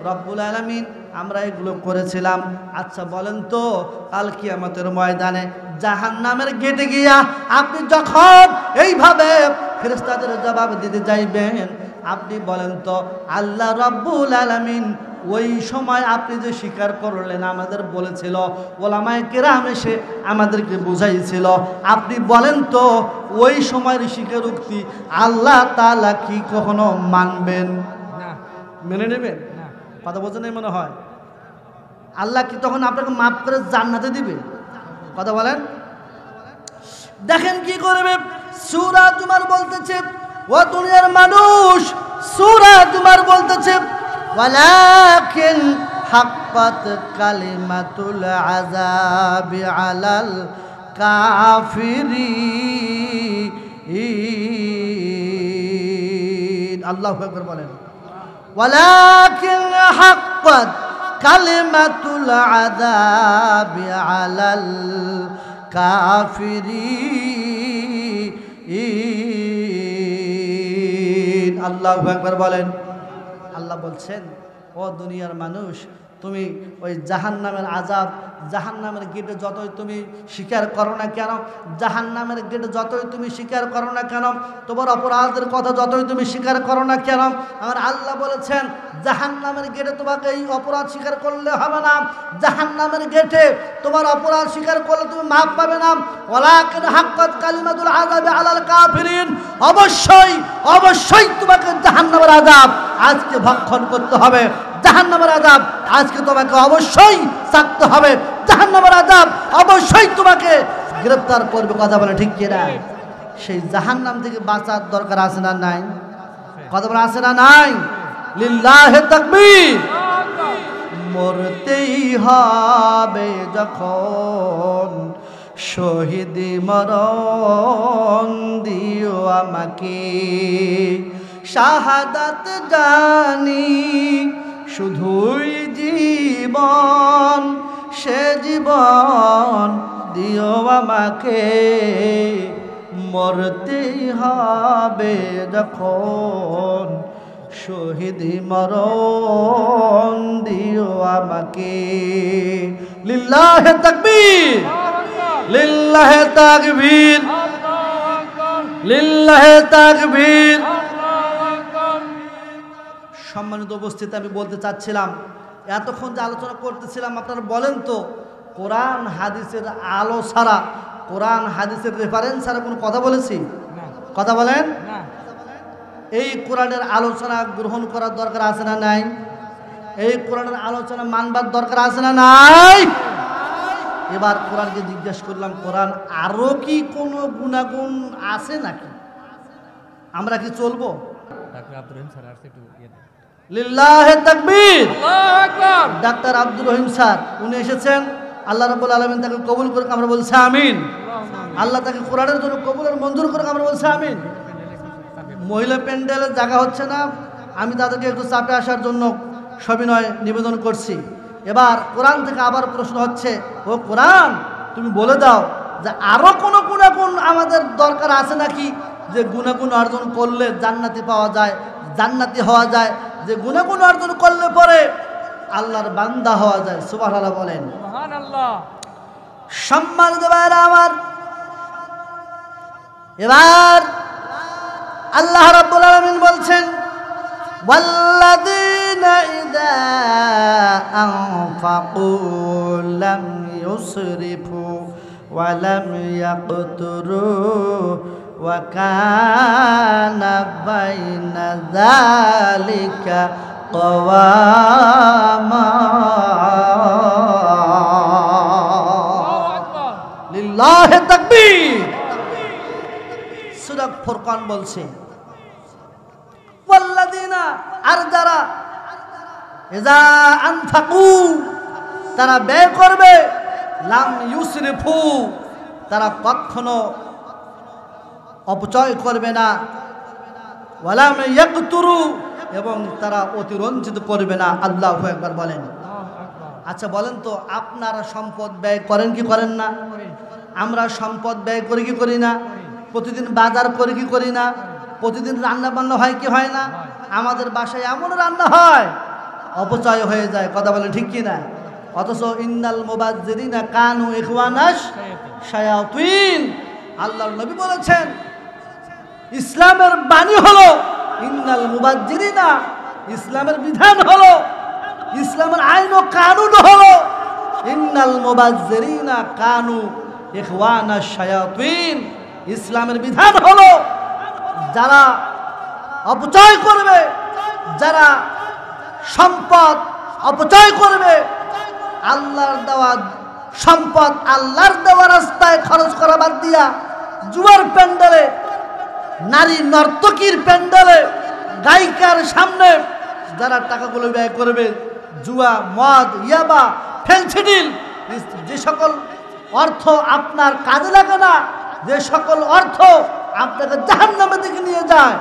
রব্বুল আলামিন আমরা এগুলো করেছিলাম। আচ্ছা বলেন তো, কাল কিয়ামতের ময়দানে জাহান্নামের গেটে গিয়া আপনি যখন এইভাবে ফেরেশতাদের জবাব দিতে যাইবেন, আপনি বলেন তো আল্লাহ রব্বুল আলামিন ওই সময় আপনি যে স্বীকার করলেন, আমাদের বলেছিল, ওলামায়ে কেরাম এসে আমাদেরকে বুঝাইছিল, আপনি বলেন তো ওই সময়ের স্বীকারোক্তি আল্লাহ তাআলা কি কখনো মানবেন? না। মেনে নেবেন? না। কথা বোঝেন নাই মনে হয়? আল্লাহ কি তখন আপনাকে মাফ করে জান্নাতে দিবে? কথা বলেন। দেখেন কি করবে। সূরা জুমার বলতেছে, ও দুনিয়ার মানুষ, সূরা জুমার বলতেছে, ওয়ালাকিন হাক্কাত কালিমাতুল আযাবি আলাল কাফিরিন। আল্লাহু আকবার বলেন। ওয়ালাকিন হাক্কাত কালিমাতুল আযাবি আলাল কাফিরিন। আল্লাহু আকবার বলেন। আল্লাহ বলছেন, ও দুনিয়ার মানুষ, তুমি ওই জাহান্নামের আযাব, জাহান্নামের গেটে যতই তুমি স্বীকার করো না কেন, জাহান্নামের গেটে যতই তুমি স্বীকার করো না কেন, তোমার অপরাধের কথা যতই তুমি স্বীকার করো না কেন, আমার আল্লাহ বলেছেন জাহান্নামের গেটে তোমাকে এই অপরাধ স্বীকার করলে হবে না। জাহান্নামের গেটে তোমার অপরাধ স্বীকার করলে তুমি মাফ পাবে না। ওয়ালাকিন হাক্কাত কালিমাতুল আযাবি আলাল কাফিরিন, অবশ্যই অবশ্যই তোমাকে জাহান্নামের আযাব আজকে ভক্ষণ করতে হবে। জাহান্নামের আযাব আজকে তোমাকে অবশ্যই চাকতে হবে। জাহান্নামের আযাব অবশ্যই তোমাকে গ্রেফতার করবে। কথা বলে ঠিক কিনা? সেই জাহান্নাম থেকে বাঁচার দরকার আছে না নাই? কথা বলে আছে না নাই? লিল্লাহি তাকবীর। মরতেই হবে যখন শহীদি মরণ দিও আমাকে, শাহাদাত জানি শুধুই জীবন, সে জীবন দিও আমাকে। মরতেই হবে যখন শহীদি মরণ দিও আমাকে। লিল্লাহি তাকবীর, লিল্লাহি তাকবীর, লিল্লাহি তাকবীর। সম্মানিত উপস্থিতি, আমি বলতে চাচ্ছিলাম এতক্ষণ যে আলোচনা করতেছিলাম, আপনারা বলেন তো কোরআন হাদিসের আলো ছাড়া, কোরআন হাদিসের রেফারেন্স ছাড়া কোনো কথা বলেছি? কথা বলেন। এই কোরআনের আলোচনা গ্রহণ করার দরকার আছে না নাই? এই কোরআনের আলোচনা মানবার দরকার আছে না নাই? এবার কোরআনকে জিজ্ঞেস করলাম, কোরআন আরো কি কোনো গুণাগুণ আছে নাকি? আমরা কি চলবো? লিল্লাহি তাকবীর, আল্লাহু আকবার। ডাক্তার আব্দুর রহিম স্যার উনি এসেছেন, আল্লাহ রাব্বুল আলামিন তাকে কবুল করুক, আমরা বলছি আমিন। আল্লাহ তাকে কোরআনের জন্য কবুলের মঞ্জুর করুক, আমরা বলছি আমিন। মহিলা প্যান্ডেলের জায়গা হচ্ছে না, আমি তাদেরকে একটু চাপে আসার জন্য সবিনয় নিবেদন করছি। এবার কোরআন থেকে আবার প্রশ্ন হচ্ছে, ও কোরআন তুমি বলে দাও যে আরো কোনো গুণাগুণ আমাদের দরকার আছে নাকি, যে গুণাগুণ অর্জন করলে জান্নাতি পাওয়া যায়, জান্নাতি হওয়া যায়, যে গুণাগুণ অর্জন করলে পরে আল্লাহর বান্দা হওয়া যায়। সুবহানাল্লাহ বলেন। সুবহানাল্লাহ। সম্মানিত ভাইরা আমার, এবার আল্লাহ রাব্বুল আলামিন বলছেন, ওয়াল্লাযীনা ইযা আনফাকু লাম ইউসরিফু ওয়া লাম ইয়াকতুরু ওয়া কানা বাইনা যালিকা কাওয়ামা। লিল্লাহি তাকবীর। সূরা ফুরকান বলছে, ওয়াল্লাযীনা, আর যারা ইযা আনফাকু, তারা ব্যয় করবে, লাম ইউসরিফু, তারা কখনো অপচয় করবে না, ওয়ালাম ইয়াকতুরু, এবং তারা অতিরঞ্জিত করবে না। আল্লাহু আকবার বলেন। আচ্ছা বলেন তো, আপনারা সম্পদ ব্যয় করেন কি করেন না? আমরা সম্পদ ব্যয় করি কি করি না? প্রতিদিন বাজার করি কি করি না? প্রতিদিন রান্না বান্না হয় কি হয় না? আমাদের বাসায় এমন রান্না হয় অপচয় হয়ে যায়। কথা বলেন ঠিক কি না? অথচ ইন্নাল মুবাজ্জিরিনা কানু ইখওয়ানাশ শায়াতিন, আল্লাহর নবী বলেছেন, ইসলামের বাণী হলো ইন্নাল মুবাজ্জিরিনা, ইসলামের বিধান হলো, ইসলামের আইন ও কানুন হলো ইন্নাল মুবাজ্জিরিনা কানু ইখওয়ানাশ শায়াতিন। ইসলামের বিধান হলো যারা অপচয় করবে, যারা সম্পদ অপচয় করবে, আল্লাহর দেওয়া সম্পদ আল্লাহর দেওয়া রাস্তায় খরচ করা বাদ দিয়া জুয়ার প্যান্ডেলে, নারী নর্তকীর প্যান্ডেলে, গায়িকার সামনে যারা টাকাগুলো ব্যয় করবে, জুয়া, মদ, ইয়াবা, ফেন্সিডিল, যে সকল অর্থ আপনার কাজে লাগে না, যে সকল অর্থ আপনাকে জাহান্নামের দিকে নিয়ে যায়,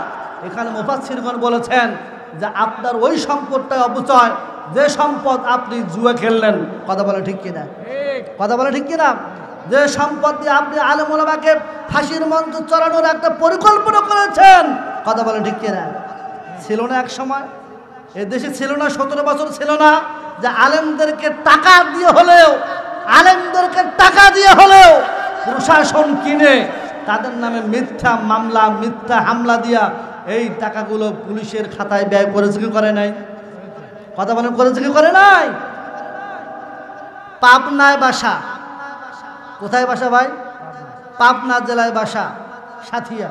এখানে মুফাসসিরগণ বলেছেন যে আপনার ওই সম্পদটাই অপচয় যে সম্পদ আপনি জুয়া খেললেন। কথা বলে ঠিক কিনা? কথা বলে ঠিক কিনা? যে সম্পদ দিয়ে আপনি আলেম ওলামাকে ফাঁসির মঞ্চ চড়ানোর একটা পরিকল্পনা করেছেন। কথা বলে ঠিক কিনা? ছিল না এক সময় এ দেশে ছিল না, 17 বছর ছিল না যে আলেমদেরকে টাকা দিয়ে হলেও, আলেমদেরকে টাকা দিয়ে হলেও প্রশাসন কিনে তাদের নামে মিথ্যা মামলা, মিথ্যা হামলা দিয়া এই টাকাগুলো পুলিশের খাতায় ব্যয় করেছে কি করে নাই? কথা বলেন, করেছে কি করে নাই? পাবনায় বাসা। কোথায় বাসা ভাই? পাবনা জেলায় বাসা, সাথিয়া।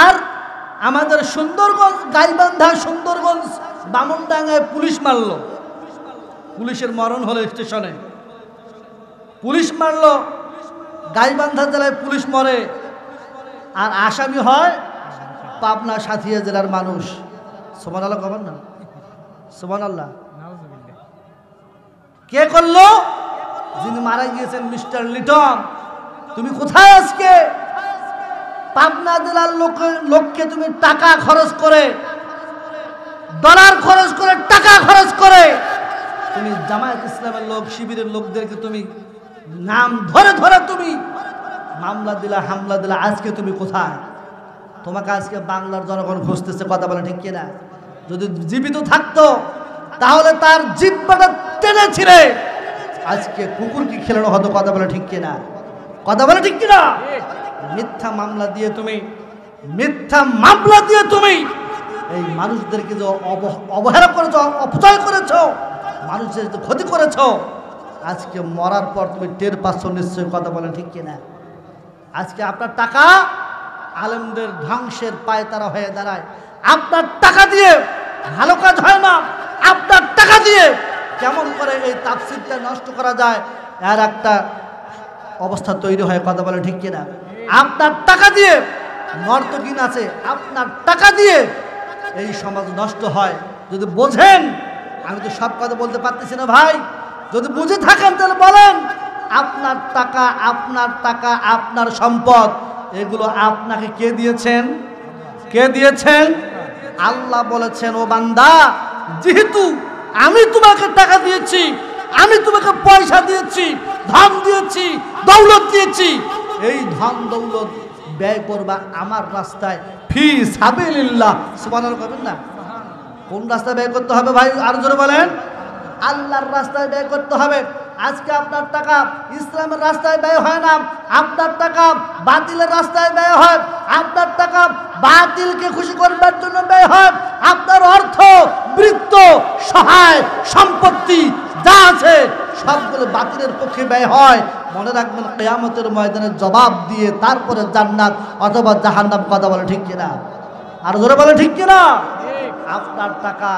আর আমাদের সুন্দরগঞ্জ, গাইবান্ধা, সুন্দরগঞ্জ, বামনডাঙ্গায় পুলিশ মারল। পুলিশের মরণ হলো স্টেশনে, পুলিশ মারল। গাইবান্ধা জেলায় পুলিশ মরে, আর আসামি হয় পাবনা সাথিয়া জেলার মানুষ। সুবহানাল্লাহ, কবেন না সুবহানাল্লাহ। কে করলো? যিনি মারা গিয়েছেন মিস্টার লিটন। তুমি কোথায় আজকে? পাবনা জেলার লোককে তুমি টাকা খরচ করে, ডলার খরচ করে, টাকা খরচ করে তুমি জামায়াত ইসলামের লোক, শিবিরের লোকদেরকে তুমি নাম ধরে ধরে তুমি মামলা দিলা, হামলা দিলা। আজকে তুমি কোথায়? তোমাকে আজকে বাংলার জনগণ খুঁজতেছে। কথা বলে ঠিক কিনা? যদি জীবিত থাকতো তাহলে তার জিহ্বাটা টেনে ছিঁড়ে আজকে কুকুরকে খেলানো হতো। কথা বলে ঠিক কিনা? কথা বলে ঠিক কিনা? মিথ্যা মামলা দিয়ে তুমি, মিথ্যা মামলা দিয়ে তুমি এই মানুষদেরকে যে অবহেলা করেছ, অপচয় করেছ, মানুষের যে ক্ষতি করেছ, আজকে মরার পর তুমি টের পাচ্ছ নিশ্চয়ই। কথা বলেন ঠিক কিনা? আজকে আপনার টাকা আলেমদের ধ্বংসের পায়ে তারা হয়ে দাঁড়ায়। আপনার টাকা দিয়ে ভালো কাজ হয় না। আপনার টাকা দিয়ে কেমন করে এই তাফসীরটা নষ্ট করা যায় এর একটা অবস্থা তৈরি হয়। কথা বলে ঠিক কিনা? আপনার টাকা দিয়ে নর্তকী নাচে, আপনার টাকা দিয়ে এই সমাজ নষ্ট হয়। যদি বোঝেন, আমি তো সব কথা বলতে পারতেছি না ভাই, যদি বুঝে থাকেন তাহলে বলেন। আপনার টাকা, আপনার টাকা, আপনার সম্পদ, এগুলো আপনাকে কে দিয়েছেন? কে দিয়েছেন? আল্লাহ বলেছেন, ও বান্দা, যেহেতু আমি তোমাকে টাকা দিয়েছি, আমি তোমাকে পয়সা দিয়েছি, ধন দিয়েছি, দৌলত দিয়েছি, এই ধন দৌলত ব্যয় করবা আমার রাস্তায়, ফি সাবিলিল্লাহ। সুবহানাল্লাহ করবেন না? কোন রাস্তায় ব্যয় করতে হবে ভাই? আরো জোরে বলেন। আল্লাহর রাস্তায় ব্যয় করতে হবে। আজকে আপনার টাকা ইসলামের রাস্তায় ব্যয় হয় না, আপনার টাকা বাতিলের রাস্তায় ব্যয় হয়, আপনার টাকা বাতিলকে খুশি করবার জন্য ব্যয় হয়, আপনার অর্থ, বৃত্ত, সহায় সম্পত্তি যা আছে সবগুলো বাতিলের পক্ষে ব্যয় হয়। মনে রাখবেন, কিয়ামতের ময়দানে জবাব দিয়ে তারপরে জান্নাত অথবা জাহান্নাম। কথা বলে ঠিক কিনা? আর জোরে বলে ঠিক কিনা? আপনার টাকা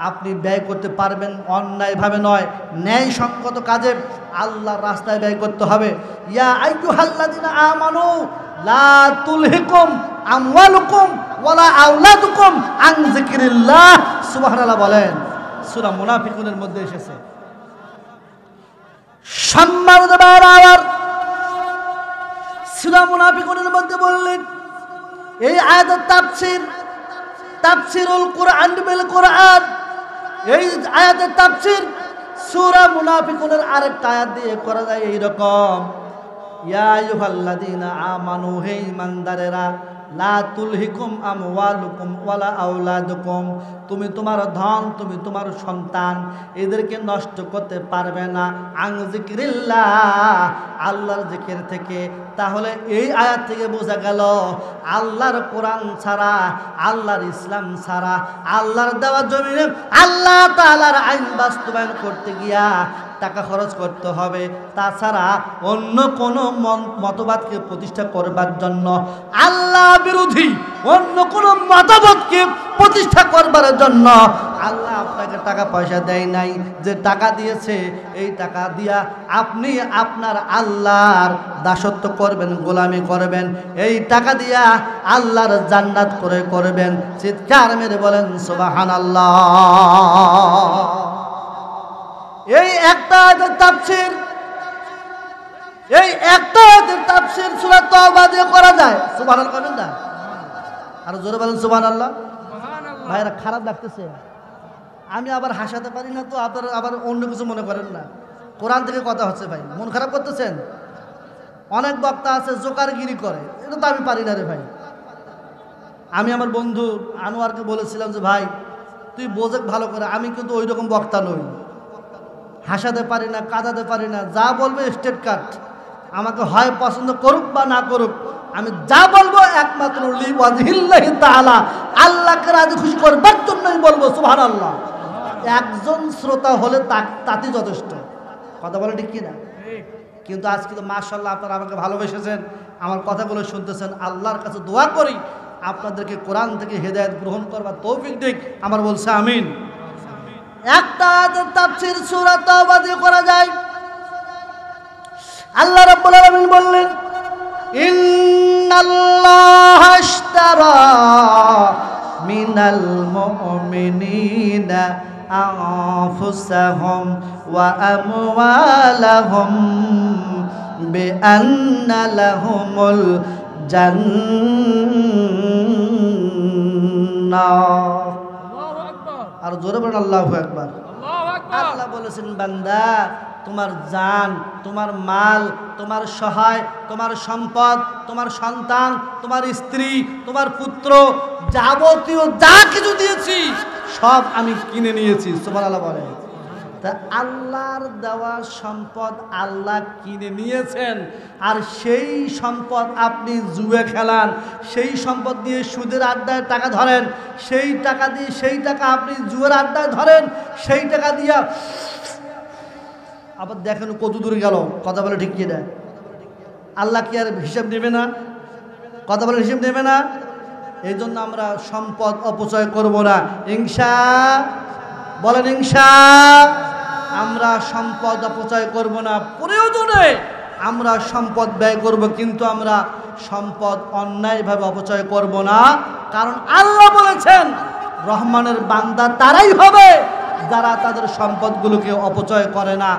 আপনি ব্যয় করতে পারবেন অন্যায়ভাবে নয়, ন্যায়সঙ্গত কাজে আল্লাহর রাস্তায় ব্যয় করতে হবে। ইয়া আইয়ুহাল্লাযিনা আমানু লা তুলহিকুম আমওয়ালুকুম ওয়ালা আওলাদুকুম আন যিকরিল্লাহ। সুবহানাল্লাহ বলেন। সূরা মুনাফিকুনের মধ্যে এসেছে। সম্মানিত ভাইরা, সূরা মুনাফিকুনের মধ্যে বললেন এই আয়াতের তাফসীর, তাফসীরুল কুরআন বিল কুরআন। এই আয়াতের তাফসীর সূরা মুনাফিকুনের আরেকটা আয়াত দিয়ে করা যায় এইরকম, ইয়া আইয়ুহাল্লাযীনা আমানু, হে ঈমানদারেরা, লা তুলহিকুম আমওয়ালুকুম ওয়ালা আওলাদুকুম, তুমি তোমার ধন, তুমি তোমার সন্তান, এদেরকে নষ্ট করতে পারবে না আন যিকরিল্লাহ, আল্লাহর জিকির থেকে। তাহলে এই আয়াত থেকে বোঝা গেল আল্লাহর কোরআন ছাড়া, আল্লাহর ইসলাম ছাড়া, আল্লাহর দেওয়া জমিনে আল্লাহ তাআলার আইন বাস্তবায়ন করতে গিয়া টাকা খরচ করতে হবে। তাছাড়া অন্য কোনো মতবাদকে প্রতিষ্ঠা করবার জন্য, আল্লাহ বিরোধী অন্য কোনো মতবাদকে প্রতিষ্ঠা করবার জন্য আল্লাহ আপনাকে টাকা পয়সা দেয় নাই। যে টাকা দিয়েছে এই টাকা দিয়া আপনি আপনার আল্লাহর দাসত্ব করবেন, গোলামি করবেন, এই টাকা দিয়া আল্লাহর জান্নাত করে করবেন। চিৎকার মেরে বলেন সুবহানাল্লাহ। এই একটা আয়াতের তাফসীর, এই একটা আয়াতের তাফসীর সূরা তাওবা দিয়ে করা যায়। সুবহানাল্লাহ বলেন না? আর জোরে বলেন সুবহানাল্লাহ। ভাইরা খারাপ লাগতেছে, আমি আবার হাসাতে পারি না তো আপনারা আবার অন্য কিছু মনে করেন না। কোরআন থেকে কথা হচ্ছে ভাই, মন খারাপ করতেছেন? অনেক বক্তা আছে জোকারগিরি করে, এটা তো আমি পারি না রে ভাই। আমি আমার বন্ধু আনোয়ারকে বলেছিলাম যে ভাই তুই বোঝে ভালো করে, আমি কিন্তু ওই রকম বক্তা নই, হাসাতে পারি না, কাঁদাতে পারি না, যা বলবে স্টেট কাট, আমাকে হয় পছন্দ করুক বা না করুক, আমি যা বলবো একমাত্র লিওয়াজহিল্লাহি তাআলা, আল্লাহকে রাজি খুশি করবার জন্যই বলবো, সুবহানাল্লাহ। একজন শ্রোতা হলে তাতেই যথেষ্ট। কথা বলে ঠিক কিনা? কিন্তু আজকে তো মাশাআল্লাহ আপনারা আমাকে ভালোবেসেছেন, আমার কথাগুলো শুনতেছেন। আল্লাহর কাছে দোয়া করি আপনাদেরকে কোরআন থেকে হেদায়েত গ্রহণ করবার তৌফিক দিক, আমার বলছে আমিন। একটা আয়াতের তাফসীর সূরা তাওবা দিয়ে করা যায়। আল্লাহ রাব্বুল আলামিন বললেন, ইন্নাল্লাহা আশতারা মিনাল মুমিনিনা আনফুসাহুম ওয়া আমওয়ালাহুম বিআন্না লাহুমুল জান্নাহ। আর জোরে বলেন আল্লাহু আকবার। আল্লাহ বলেছেন, বান্দা তোমার জান, তোমার মাল, তোমার সহায়, তোমার সম্পদ, তোমার সন্তান, তোমার স্ত্রী, তোমার পুত্র, যাবতীয় যা কিছু দিয়েছি সব আমি কিনে নিয়েছি, সুবহানাল্লাহ বলেন। তা আল্লাহর দেওয়া সম্পদ আল্লাহ কিনে নিয়েছেন, আর সেই সম্পদ আপনি জুয়ে খেলান, সেই সম্পদ দিয়ে সুদের আড্ডায় টাকা ধরেন, সেই টাকা দিয়ে সেই টাকা আপনি জুয়ের আড্ডায় ধরেন, সেই টাকা দিয়া আবার দেখেন কত দূরে গেল। কথা বলে ঠিক কি না? আল্লাহ কি আর হিসাব নেবে না? কথা বলে হিসাব নেবে না? এই জন্য আমরা সম্পদ অপচয় করব না, বলেন আমরা সম্পদ অপচয় করব না, প্রয়োজনে আমরা সম্পদ ব্যয় করব, কিন্তু আমরা সম্পদ অন্যায়ভাবে অপচয় করব না। কারণ আল্লাহ বলেছেন রহমানের বান্দা তারাই হবে যারা তাদের সম্পদগুলোকে অপচয় করে না,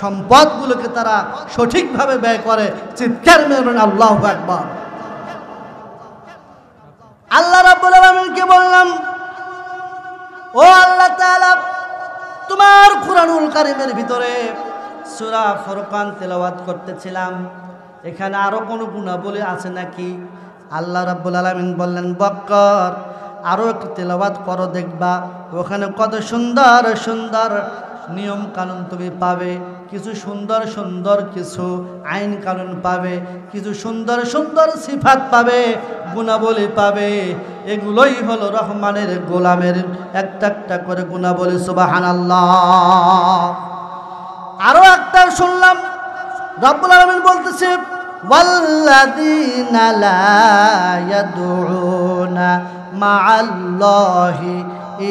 সম্পদগুলোকে তারা সঠিকভাবে ব্যয় করে। চিৎকার মেরে আল্লাহু আকবার। আল্লাহ রাব্বুল আলামিনকে বললাম, ও আল্লাহ তাআলা, তোমার কুরআনুল কারীমের ভিতরে সূরা ফুরকান তেলাওয়াত করতেছিলাম, এখানে আরো কোনো গুণাবলী আছে নাকি? আল্লাহ রাব্বুল আলামিন বললেন, বক্কর আরো একটু তেলাওয়াত করো, দেখবা ওখানে কত সুন্দর সুন্দর নিয়ম কানুন তুমি পাবে, কিছু সুন্দর সুন্দর কিছু আইন কানুন পাবে, কিছু সুন্দর সুন্দর সিফাত পাবে, গুণাবলী পাবে। এগুলোই হলো রহমানের গোলামের একটা একটা করে গুণাবলী, সুবহানাল্লাহ। আরো একটা শুনলাম রব্বুল আলামিন বলতেছে, ওয়াল্লাযীনা লা ইয়াদউনা মা'আল্লাহি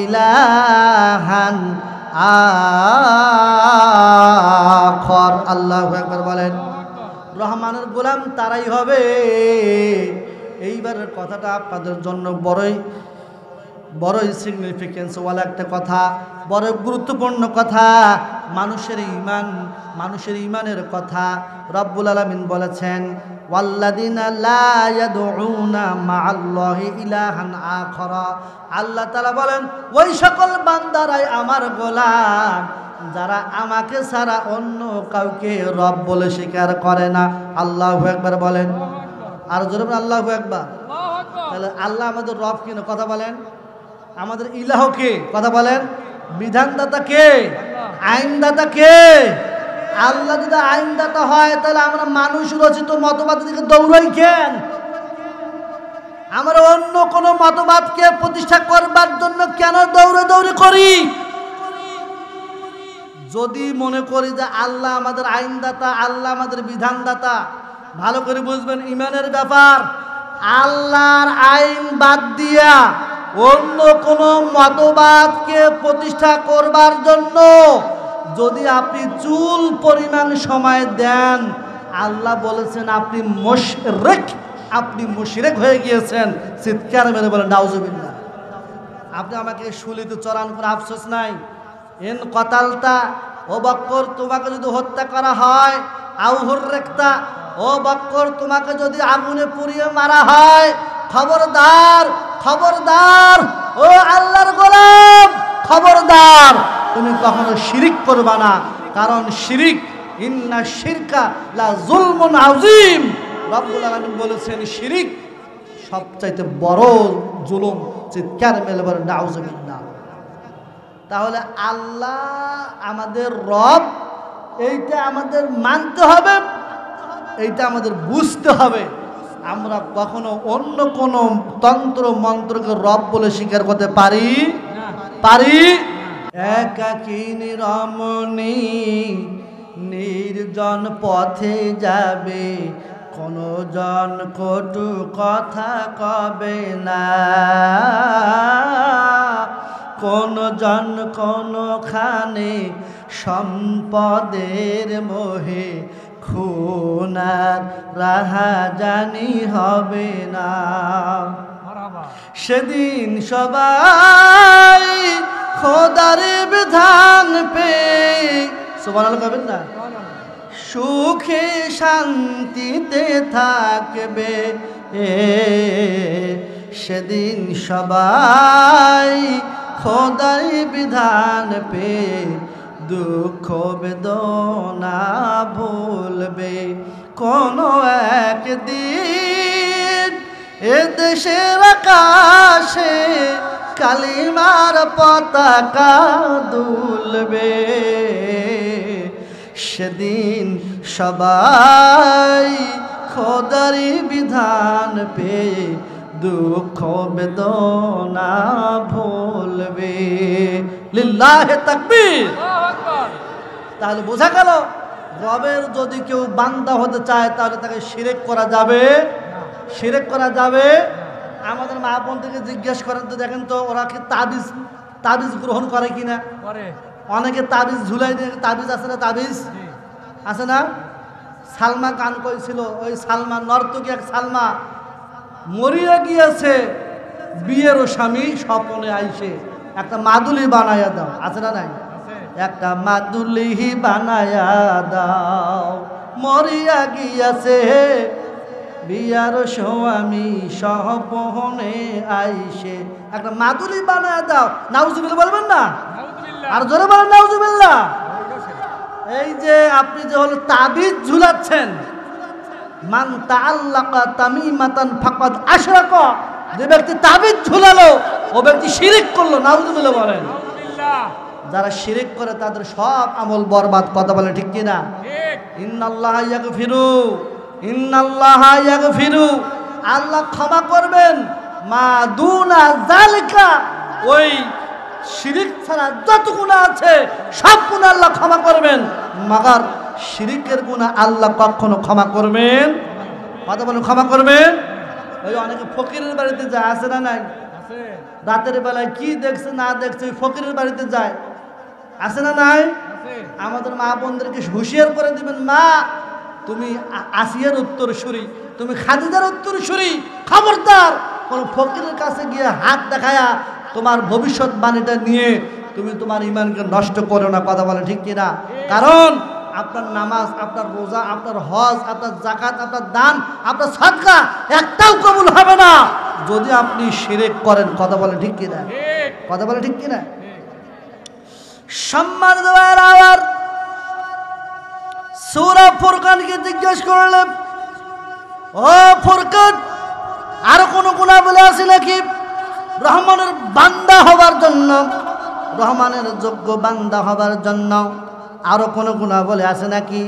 ইলাহান আখর। আল্লাহু আকবার বলেন। রহমানের গোলাম তারাই হবে। এইবারের কথাটা আপনাদের জন্য বড়ই সিগনিফিকেন্স ওয়ালা একটা কথা, বড় গুরুত্বপূর্ণ কথা। মানুষের ইমানের কথা রব্বুল আলামিন বলেছেন, ওয়াল্লাযীনা লা ইয়াদউনা মা'আল্লাহি ইলাহান আখরা। আল্লাহ তাআলা বলেন, ওই সকল বান্দারাই আমার গোলাম যারা আমাকে ছাড়া অন্য কাউকে রব বলে স্বীকার করে না। আল্লাহু আকবার বলেন। আর জোরে বলেন আল্লাহু আকবার। তাহলে আল্লাহ আমাদের রব কিনা? কথা বলেন। আমাদের ইলাহ কে? কথা বলেন। বিধানদাতা কে? আইনদাতা কে? আল্লাহ যদি আইনদাতা হয় তাহলে আমরা মানুষ রচিত মতবাদের দিকে দৌড়াই কেন? আমরা অন্য কোন মতবাদকে প্রতিষ্ঠা করবার জন্য কেন দৌড়াদৌড়ি করি? যদি মনে করি যে আল্লাহ আমাদের আইনদাতা, আল্লাহ আমাদের বিধানদাতা, ভালো করে বুঝবেন ইমানের ব্যাপার। আল্লাহর আইন বাদ দিয়া অন্য কোন মতবাদকে প্রতিষ্ঠা করবার জন্য যদি আপনি চুল পরিমাণ সময় দেন, আল্লাহ বলেছেন আপনি মুশরিক হয়ে গিয়েছেন। চিৎকার মেরে বলেন নাউজুবিল্লাহ। আপনি আমাকে শুলিতে চড়ান করে আফসোস নাই। ইন কতালতা, ও বক্কর তোমাকে যদি হত্যা করা হয়, আউ হুররিকতা, ও বক্কর তোমাকে যদি আগুনে পুড়িয়ে মারা হয়, খবরদার খবরদার ও আল্লাহর গোলাম, খবরদার তুমি কখনো শিরিক করবা না। কারণ শিরিক, ইন্না শিরকা লা যুলমুন আযীম। রব্বুল আলামিন বলেছেন শিরিক সবচাইতে বড় জুলুম। চিৎকার মেলে বলেন নাউজুবিল্লাহ। তাহলে আল্লাহ আমাদের রব, এইটা আমাদের মানতে হবে, এইটা আমাদের বুঝতে হবে। আমরা কখনো অন্য কোনো তন্ত্র মন্ত্রকে রব বলে স্বীকার করতে পারি? একাকী রমণী নির্জন পথে যাবে, কোনো জন কটু কথা কবে না, কোন জন কোনখানে সম্পদের মোহে খুনার রাহাজানি হবে না। সেদিন সবাই খোদার বিধান পেয়ে, সুবহানাল্লাহ কবেন না, সুখে শান্তিতে থাকবে। সেদিন সবাই খোদার বিধান পেয়ে দুঃখ বেদনা ভুলবে। কোনো একদিন এ দেশের আকাশে কালিমার পতাকা দুলবে। সেদিন সবাই খোদারি বিধান পেয়ে দুঃখ বেদনা ভুলবে। লিল্লাহে তাকবীর। তাহলে বোঝা গেল, রবের যদি কেউ বান্দা হতে চায় তাহলে তাকে শিরক করা যাবে, শিরক করা যাবে। আমাদের মা বোন থেকে জিজ্ঞেস করেন তো, দেখেন তো ওরা কি তাবিজ গ্রহণ করে কিনা? অনেকে তাবিজ ঝুলাই দিয়ে, তাবিজ আছে না, তাবিজ আছে না? সালমা গান কইছিল, ওই সালমা নর্তকী এক সালমা মরিয়া গিয়েছে, বিয়েরও স্বামী স্বপ্নে আইসে একটা মাদুলি বানায়া দাও, আছে না নাই? একটা মাদুলি বানায়া দাও, মরিয়া গিয়েছে বিয়ার স্বামী স্বপ্নে আইসে একটা মাদুলি বানায়া দাও। নাউজুবিল্লাহ বলবেন না? আর জোরে বলেন নাউজুবিল্লাহ। এই যে আপনি যে হলো তাবিজ ঝুলাচ্ছেন, মান তাআল্লাকা তামিমাতান ফাকাদ আশরাকা, যে ব্যক্তি তাবিজ ঝুলালো ও ব্যক্তি শিরক করলো। নাউজুবিল্লাহ বলেন। যারা শিরক করে তাদের সব আমল বরবাদ। কথা বলে ঠিক কিনা? ইন্নাল্লাহা ইয়াগফিরু, আল্লাহ ক্ষমা করবেন, মা দুনা যালিকা, ওই শিরিক ছাড়া যত গুনাহ আছে সব গুনাহ আল্লাহ ক্ষমা করবেন, মাগার শিরিকের গুনাহ আল্লাহ কখনো ক্ষমা করবেন। কথা বলেন, ক্ষমা করবেন। ওই অনেকে ফকিরের বাড়িতে যায়, আছে না নাই? রাতের বেলায় কি দেখছে না দেখছে ওই ফকিরের বাড়িতে যায়, আছে না নাই? আমাদের মা বোনদেরকে হুঁশিয়ার করে দিবেন, মা তুমি আসিয়ার উত্তরসূরি, তুমি খাদিজার উত্তরসূরি, খবরদার কোন ফকিরের কাছে গিয়ে হাত দেখায়া তোমার ভবিষ্যৎবাণীটা নিয়ে তুমি তোমার ঈমানকে নষ্ট করো না। কথা বলে ঠিক কিনা? কারণ আপনার নামাজ, আপনার রোজা, আপনার হজ, আপনার যাকাত, আপনার দান, আপনার সাদকা একটাও কবুল হবে না যদি আপনি শিরক করেন। কথা বলে ঠিক কিনা? কথা বলে ঠিক কিনা? সম্মান দেওয়ার আবার সূরা ফুরকানকে জিজ্ঞেস করলেন, ও ফুরকান, আর কোন গুনাহ বলে আছে নাকি রহমানের বান্দা হবার জন্য, রহমানের যোগ্য বান্দা হবার জন্য আরো কোন গুনাহ বলে আছে নাকি?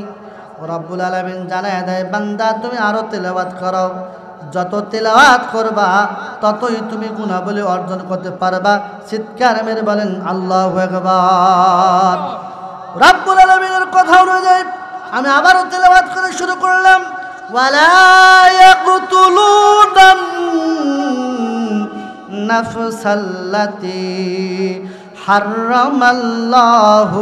রব্বুল আলামিন জানায় দেয়, বান্দা তুমি আরো তেলাওয়াত করো, যত তেলাওয়াত করবা ততই তুমি গুনাহবলী অর্জন করতে পারবা। চিৎকার মেরে বলেন আল্লাহু আকবার। রব্বুল আলামিনের কথা অনুযায়ী আমি আবারও তেলাওয়াত করে শুরু করলাম, ওয়ালা ইয়াকতুলুনান নাফসাল্লাতী হারামাল্লাহু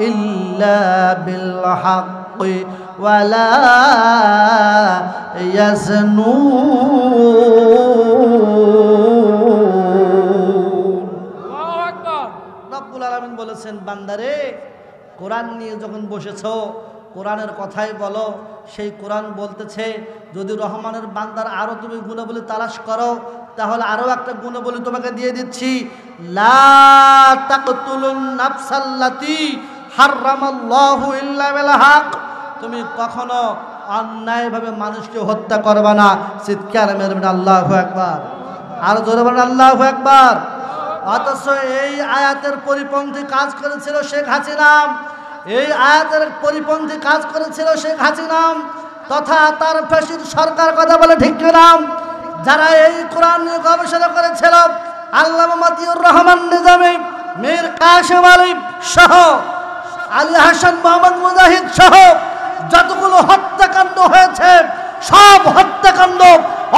ইল্লা বিল হাক্কি ওয়ালা ইয়াজনুন। আল্লাহু আকবার। রব্বুল আলামিন বলেছেন, বান্দারে কোরআন নিয়ে যখন বসেছো কোরআনের কথাই বলো। সেই কোরআন বলতেছে যদি রহমানের বান্দার আরো তুমি গুণাবলী তালাশ করো তাহলে আরো একটা গুণাবলী তোমাকে দিয়ে দিচ্ছি, লা তাকতুলুন নাফসাল্লাতী হারামাল্লাহু ইল্লা বিল হক। তুমি কখনো অন্যায়ভাবে মানুষকে হত্যা করবে না। চিৎকার মেরে আল্লাহু আকবার। আর জোরে বলেন আল্লাহু আকবার। অথচ এই আয়াতের পরিপন্থী কাজ করেছিল শেখ হাসিনা, এই আয়াতের পরিপন্থী কাজ করেছিল শেখ হাসিনা তথা তার ফ্যাসিস্ট সরকার। কথা বলে ঠিক কিনা? যারা এই কোরআন নিয়ে গবেষণা করেছিল আল্লামা মতিউর রহমান নিজামী, মীর কাসেম আলী সহ আলী হাসান মোহাম্মদ মুজাহিদ সহ যতগুলো হত্যাকাণ্ড হয়েছে সব হত্যাকাণ্ড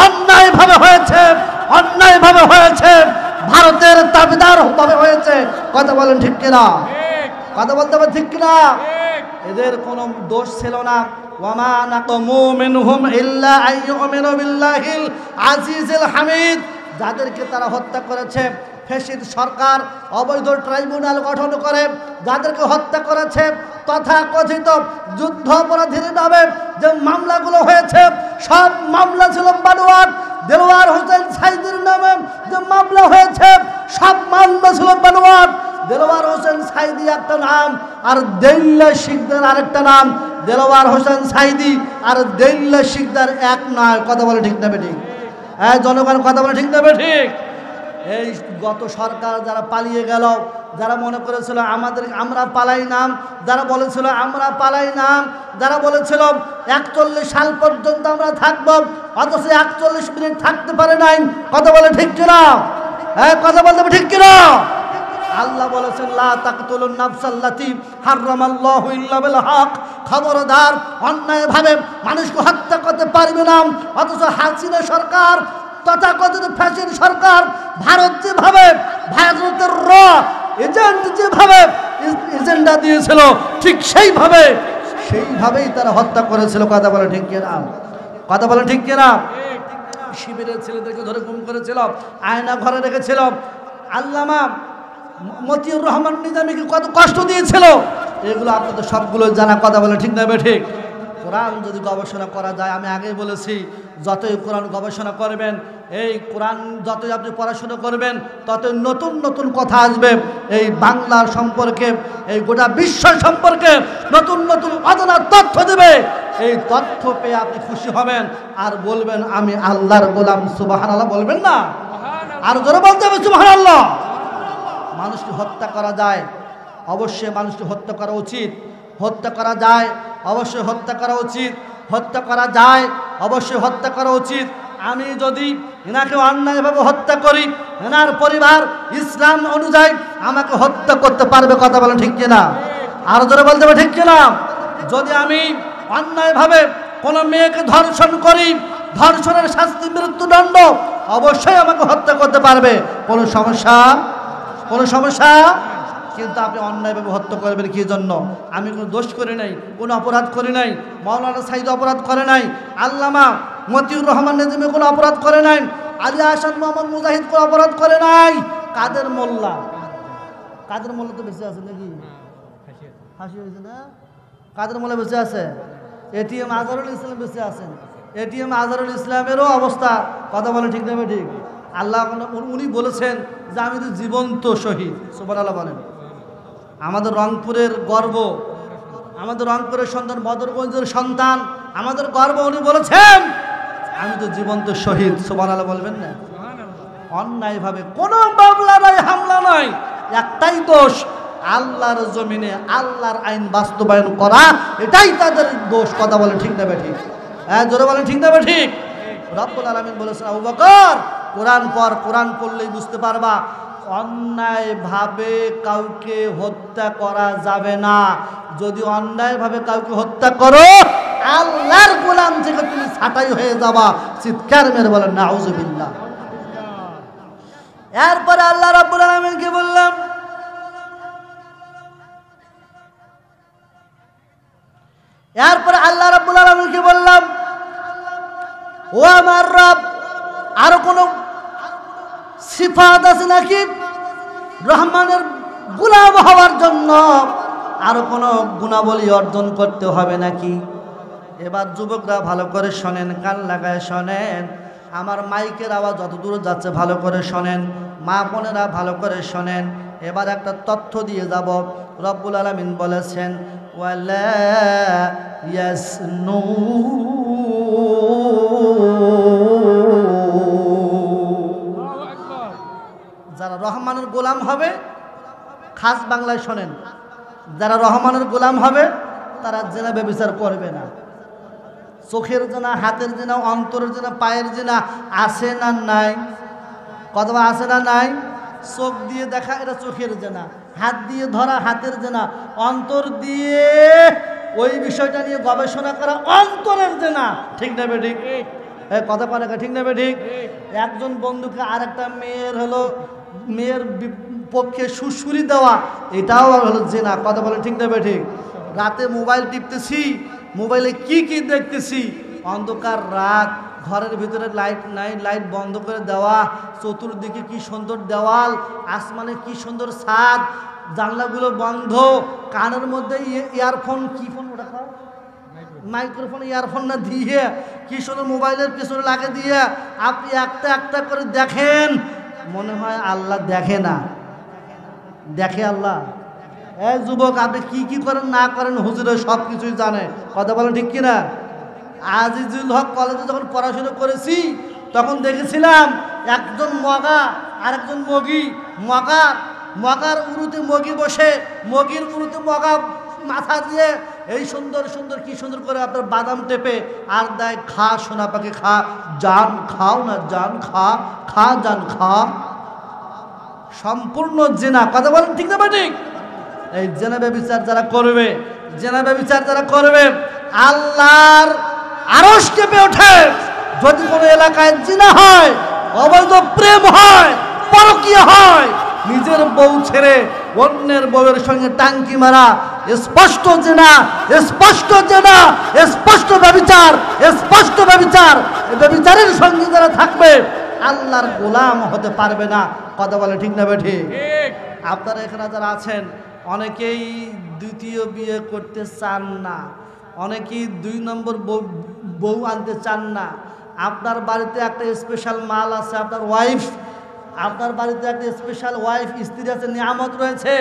অন্যায়ভাবে হয়েছে, অন্যায়ভাবে হয়েছে, ভারতের দাবিদার ভাবে হয়েছে। কথা বলেন ঠিক কিনা? কথা বলতে হবে ঠিক কিনা? এদের কোনো দোষ ছিল না। ওয়ামা নাকমু মিনহুম ইল্লা আইয়ুমিনু বিল্লাহিল আজিজিল হামিদ। যাদেরকে তারা হত্যা করেছে ফ্যাসিস্ট সরকার অবৈধ ট্রাইব্যুনাল গঠন করে যাদেরকে হত্যা করেছে, তথাকথিত যুদ্ধ অপরাধীর নামে যে মামলাগুলো হয়েছে সব মামলা ছিল বানোয়াট। দেলোয়ার হোসেন সাইদির নামে যে মামলা হয়েছে সব মামলা ছিল বানোয়াট। দেলোয়ার হোসেন সাইদি একটা নাম আর দেল্লা শিকদার আরেকটা নাম। দেলোয়ার হোসেন সাইদি আর দেল্লা শিকদার এক নয়। কথা বলে ঠিক নেবে ঠিক? হ্যাঁ জনগণ কথা বলে ঠিক নেবে ঠিক? এই গত সরকার যারা পালিয়ে গেল, যারা মনে করেছিল আমরা পালাই নাম, যারা বলেছিল আমরা পালাই নাম, যারা বলেছিল 41 সাল পর্যন্ত আমরা থাকবো, অথচ 41 মিনিট থাকতে পারে নাই। কথা বলে ঠিক কিনা? হ্যাঁ কথা বলতে হবে ঠিক কিনা? আল্লাহ বলেছেন লা তাকতুলুন নাফসাল্লাতী হারামাল্লাহু ইল্লা বিল হক। খবরদার অন্যায়ভাবে মানুষকে হত্যা করতে পারবে না। অথচ হাসিনা সরকার তথাকথিত ফ্যাসিস্ট সরকার ভারত যেভাবে ভারতের এজেন্ট যেভাবে এজেন্ডা দিয়েছিল ঠিক সেইভাবেই তারা হত্যা করেছিল। কথা বলে ঠিক কিনা? কথা বলে ঠিক কিনা? শিবিরের ছেলেদেরকে ধরে গুম করেছিল, আয়না ঘরে রেখেছিল। আল্লামা মতিউর রহমান নিজামীকে কত কষ্ট দিয়েছিল, এগুলো আপনাদের সবগুলো জানা। কথা বলে ঠিক না ঠিক? কোরআন যদি গবেষণা করা যায়, আমি আগেই বলেছি যতই কোরআন গবেষণা করবেন, এই কোরআন যতই আপনি পড়াশোনা করবেন ততই নতুন নতুন কথা আসবে এই বাংলার সম্পর্কে, এই গোটা বিশ্ব সম্পর্কে নতুন নতুন অজানা তথ্য দেবে। এই তথ্য পেয়ে আপনি খুশি হবেন আর বলবেন আমি আল্লাহর গোলাম। সুবহানাল্লাহ বলবেন না? আর জোরে বলতে হবে সুবহানাল্লাহ। মানুষকে হত্যা করা যায়, অবশ্যই মানুষকে হত্যা করা উচিত। হত্যা করা যায়, অবশ্যই হত্যা করা উচিত। হত্যা করা যায়, অবশ্যই হত্যা করা উচিত। আমি যদি এনাকে অন্যায়ভাবে হত্যা করি, এনার পরিবার ইসলাম অনুযায়ী আমাকে হত্যা করতে পারবে। কথা বলেন ঠিক কিনা? আরো জোরে বলতে হবে ঠিক কিনা? যদি আমি অন্যায়ভাবে কোনো মেয়েকে ধর্ষণ করি, ধর্ষণের শাস্তি মৃত্যুদণ্ড, অবশ্যই আমাকে হত্যা করতে পারবে। কোনো সমস্যা? কোনো সমস্যা? কিন্তু আপনি অন্যায়ভাবে হত্যা করবেন কি জন্য? আমি কোনো দোষ করি নাই, কোনো অপরাধ করি নাই, মাওলানা সাইদ অপরাধ করে নাই, আল্লামা মতিউর রহমান নিজামী কোনো অপরাধ করে নাই, আলী হাসান মোহাম্মদ মুজাহিদ কোনো অপরাধ করে নাই। কাদের মোল্লা তো বেঁচে আছে নাকি? ফাঁসি হয়েছে না? কাদের মোল্লা বেঁচে আছে? এটিএম আজহারুল ইসলাম বেঁচে আছেন। এটিএম আজহারুল ইসলামেরও অবস্থা। কথা বলে ঠিক না ঠিক? আল্লাহ উনি বলেছেন যে আমি তো জীবন্ত শহীদ। সুবহানাল্লাহ বলেন। আমাদের রংপুরের গর্ব, আমাদের রংপুরের সন্তান, বদরগঞ্জের সন্তান, আমাদের গর্ব। উনি বলেছেন আমি তো জীবন্ত শহীদ। সুবহানাল্লাহ বলবেন না? অন্যায়ভাবে কোনো মামলা নাই, হামলা নাই, একটাই দোষ, আল্লাহর জমিনে আল্লাহর আইন বাস্তবায়ন করা, এটাই তাদের দোষ। কথা বলে ঠিক না ঠিক? হ্যাঁ জোরে বলেন ঠিক না ঠিক? রব্বুল আলামিন বলেছেন আবু বকর কোরআন পড়, কোরআন পড়লেই বুঝতে পারবা অন্যায়ভাবে কাউকে হত্যা করা যাবে না। যদি অন্যায়ভাবে কাউকে হত্যা করো আল্লাহর গোলাম থেকে তুমি ছাঁটাই হয়ে যাবা। চিৎকার মেরে বলেন নাউজুবিল্লাহ। এরপরে আল্লাহ রাব্বুল আলামিনকে বললাম ও আমার রব, আরো কোন সিফাত আছে নাকি রহমানের গোলাম হওয়ার জন্য? আরো কোন গুণাবলী অর্জন করতে হবে নাকি? এবার যুবকরা ভালো করে শোনেন, কান লাগায় শোনেন, আমার মাইকের আওয়াজ যত দূর যাচ্ছে ভালো করে শোনেন, মা বোনেরা ভালো করে শোনেন। এবার একটা তথ্য দিয়ে যাব। রব্বুল আলামিন বলেছেন ওয়ালা ইয়াসনু, যারা রহমানের গোলাম হবে, খাস বাংলায় শোনেন, যারা রহমানের গোলাম হবে তারা জেনা ব্যভিচার করবে না। চোখের জেনা, হাতের জেনা, অন্তরের জেনা, পায়ের জেনা আছে না নাই? কথা আছে না নাই? চোখ দিয়ে দেখা এটা চোখের জেনা, হাত দিয়ে ধরা হাতের জেনা, অন্তর দিয়ে ওই বিষয়টা নিয়ে গবেষণা করা অন্তরের জেনা। ঠিক না ঠিক? কথা বলে ঠিক না ঠিক? একজন বন্ধুকে আর একটা মেয়ের পক্ষে সুশুরি দেওয়া, এটাও হলো জেনা। কথা বলে ঠিক না ঠিক? রাতে মোবাইল টিপতেছি, মোবাইলে কি কি দেখতেছি, অন্ধকার রাত, ঘরের ভিতরে লাইট নাই, লাইট বন্ধ করে দেওয়া, চতুর্দিকে কি সুন্দর দেওয়াল, আসমানে কি সুন্দর ছাদ, জানলাগুলো বন্ধ, কানের মধ্যে ইয়ারফোন, কি ফোন ওটা মাইক্রোফোন, ইয়ারফোন না দিয়ে কি সুন্দর মোবাইলের পিছনে লাগে দিয়ে আপনি একটা একটা করে দেখেন, মনে হয় আল্লাহ দেখে না। দেখে আল্লাহ? যুবক, আপনি কি কি করেন না করেন হুজুরে সব কিছুই জানে। কথা বলেন ঠিক কিনা? আজিজুল হক কলেজে যখন পড়াশোনা করেছি তখন দেখেছিলাম একজন মগা আর একজন মগি, মগার উরুতে মগি বসে, মগির উরুতে মগা মাথা দিয়ে এই সুন্দর সুন্দর কি সুন্দর করে আপনার বাদাম টেপে আর দেয়, খা সোনা পাখি খা, জান খাও না জান, খা জান খা। সম্পূর্ণ জেনা। কথা বলেন ঠিক না ঠিক? এই জেনা ব্যভিচার যারা করবে, জেনা ব্যভিচার যারা করবে, আল্লাহর আরশ কেঁপে ওঠে। যদি কোনো এলাকায় জিনা হয়, অবৈধ প্রেম হয়, পরকীয়া হয়, নিজের বউ ছেড়ে অন্যের বউয়ের সঙ্গে টাঙ্কি মারা, স্পষ্ট জেনা, স্পষ্ট জেনা, স্পষ্ট ব্যভিচার, স্পষ্ট ব্যভিচার। এই ব্যভিচারের সঙ্গে যারা থাকবে আল্লাহর গোলাম হতে পারবে না। কথা বলে ঠিক না ঠিক? আপনারা এখানে যারা আছেন অনেকেই দ্বিতীয় বিয়ে করতে চান না, অনেকেই 2 নম্বর বউ আনতে চান না। আপনার বাড়িতে একটা স্পেশাল মাল আছে, আপনার ওয়াইফ, আপনার বাড়িতে একটা স্পেশাল ওয়াইফ, স্ত্রী আছে, নিয়ামত রয়েছে।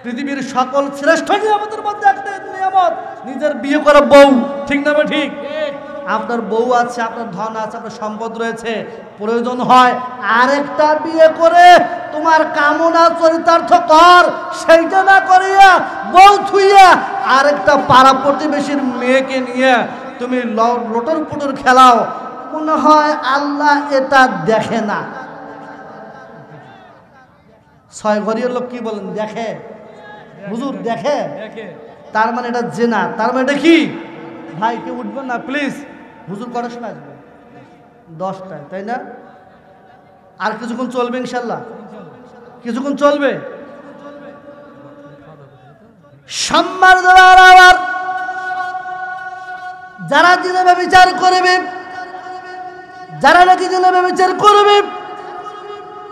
পৃথিবীর সকল শ্রেষ্ঠ নিয়ামতের মধ্যে একটা নিয়ামত নিজের বিয়ে করা বউ। ঠিক না ঠিক? আপনার বউ আছে, আপনার ধন আছে, আপনার সম্পদ রয়েছে, প্রয়োজন হয় আরেকটা বিয়ে করে তোমার কামনা চরিতার্থ কর, সেইটা না করিয়া বউ থুইয়া আরেকটা পাড়া প্রতিবেশীর মেয়েকে নিয়ে তুমি লটর পুটর খেলাও, মনে হয় আল্লাহ এটা দেখে না। 6 ঘরের লোক কি বলেন? দেখে হুজুর, দেখে। তার মানে এটা জেনা। তার মানে এটা কি? ভাই কেউ উঠবেন না প্লিজ, হুজুর কটার সময় আসবে? 10টায়, তাই না? আর কিছুক্ষণ চলবে ইনশাল্লাহ, কিছুক্ষণ চলবে। সম্মান দেওয়ার আবার যারা জেনা ব্যভিচার করবে, যারা নাকি জেনা ব্যভিচার করবে,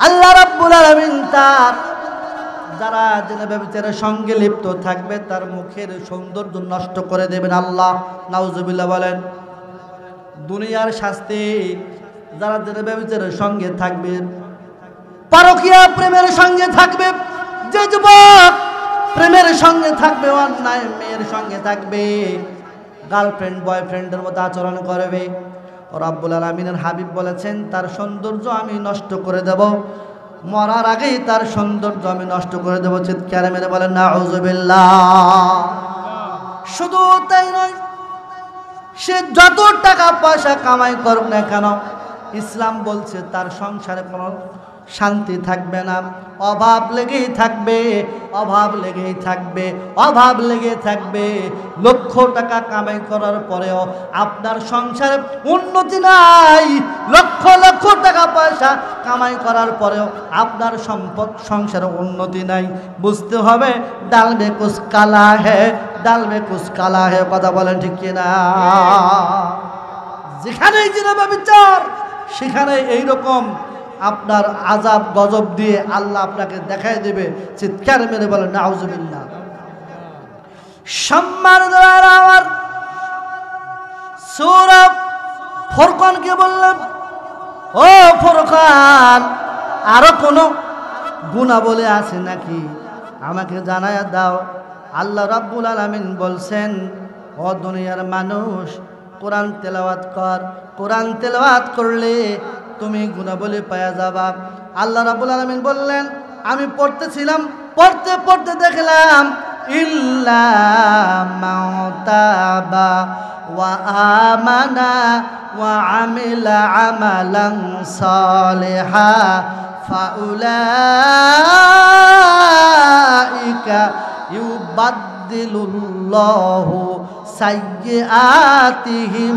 আল্লাহ রাব্বুল আলামিন তার যারা জেনা ব্যভিচারের সঙ্গে লিপ্ত থাকবে তার মুখের সৌন্দর্য নষ্ট করে দেবেন আল্লাহ। নাউজুবিল্লাহ বলেন। দুনিয়ার শাস্তি যারা জেনা ব্যভিচারের সঙ্গে থাকবে, পরকীয়া প্রেমের সঙ্গে থাকবে, যে যুবক প্রেমের সঙ্গে থাকবে, অন্যায় মেয়ের সঙ্গে থাকবে, গার্লফ্রেন্ড বয়ফ্রেন্ডের মতো আচরণ করবে, রব্বুল আলামিনের হাবিব বলেছেন তার সৌন্দর্য আমি নষ্ট করে দেব, মরার আগেই তার সৌন্দর্য আমি নষ্ট করে দেব। চিৎকার মেরে বলেন নাউজুবিল্লাহ। শুধু তাই নয়, সে যত টাকা পয়সা কামাই করুক না কেন, ইসলাম বলছে তার সংসারে কোনো শান্তি থাকবে না, অভাব লেগেই থাকবে, অভাব লেগেই থাকবে, অভাব লেগে থাকবে। লক্ষ টাকা কামাই করার পরেও আপনার সংসারে উন্নতি নাই, লক্ষ লক্ষ টাকা পয়সা কামাই করার পরেও আপনার সংসারে উন্নতি নাই। বুঝতে হবে ডাল মে কুছ কালা হে, ডাল মে কুছ কালা হে। কথা বলেন ঠিক কিনা? যেখানেই জিনা ব্যভিচার সেখানে এইরকম আপনার আযাব গজব দিয়ে আল্লাহ আপনাকে দেখাই দেবে। চিৎকার মেরে বলেন নাউজুবিল্লাহ। সম্মান দেওয়ার আমার সূরা ফুরকানকে বললেন, ও ফুরকান, আরো কোনো গুনাহ আছে নাকি আমাকে জানায়া দাও। আল্লাহ রাব্বুল আলামিন বলছেন, ও দুনিয়ার মানুষ, কোরআন তেলাওয়াত কর, কোরআন তেলাওয়াত করলে তুমি গুনাহ পাওয়া যাবা। আল্লাহ রাব্বুল আলামিন বললেন, আমি পড়তেছিলাম, পড়তে পড়তে দেখলাম ইল্লা মাতাবা ওয়া আমানা ওয়া আমিলা আমালান সালিহা ফাউলাইকা ইউবাদদিলুল্লাহু সাইয়্যাতিহিম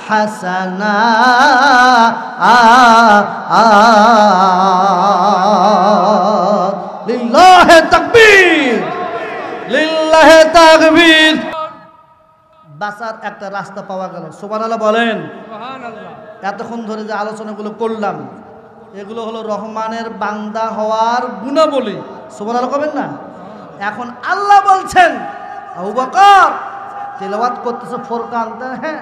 হাসানা লিল্লাহি তাকবীর, লিল্লাহি তাকবীর। বাঁচার একটা রাস্তা পাওয়া গেল। সুবহানাল্লাহ বলেন। এতক্ষণ ধরে যে আলোচনাগুলো করলাম এগুলো হলো রহমানের বান্দা হওয়ার গুণাবলী। সুবহানাল্লাহ কবেন না? এখন আল্লাহ বলছেন, আবু বকর তেলাওয়াত করতেছে ফুরকান, হ্যাঁ,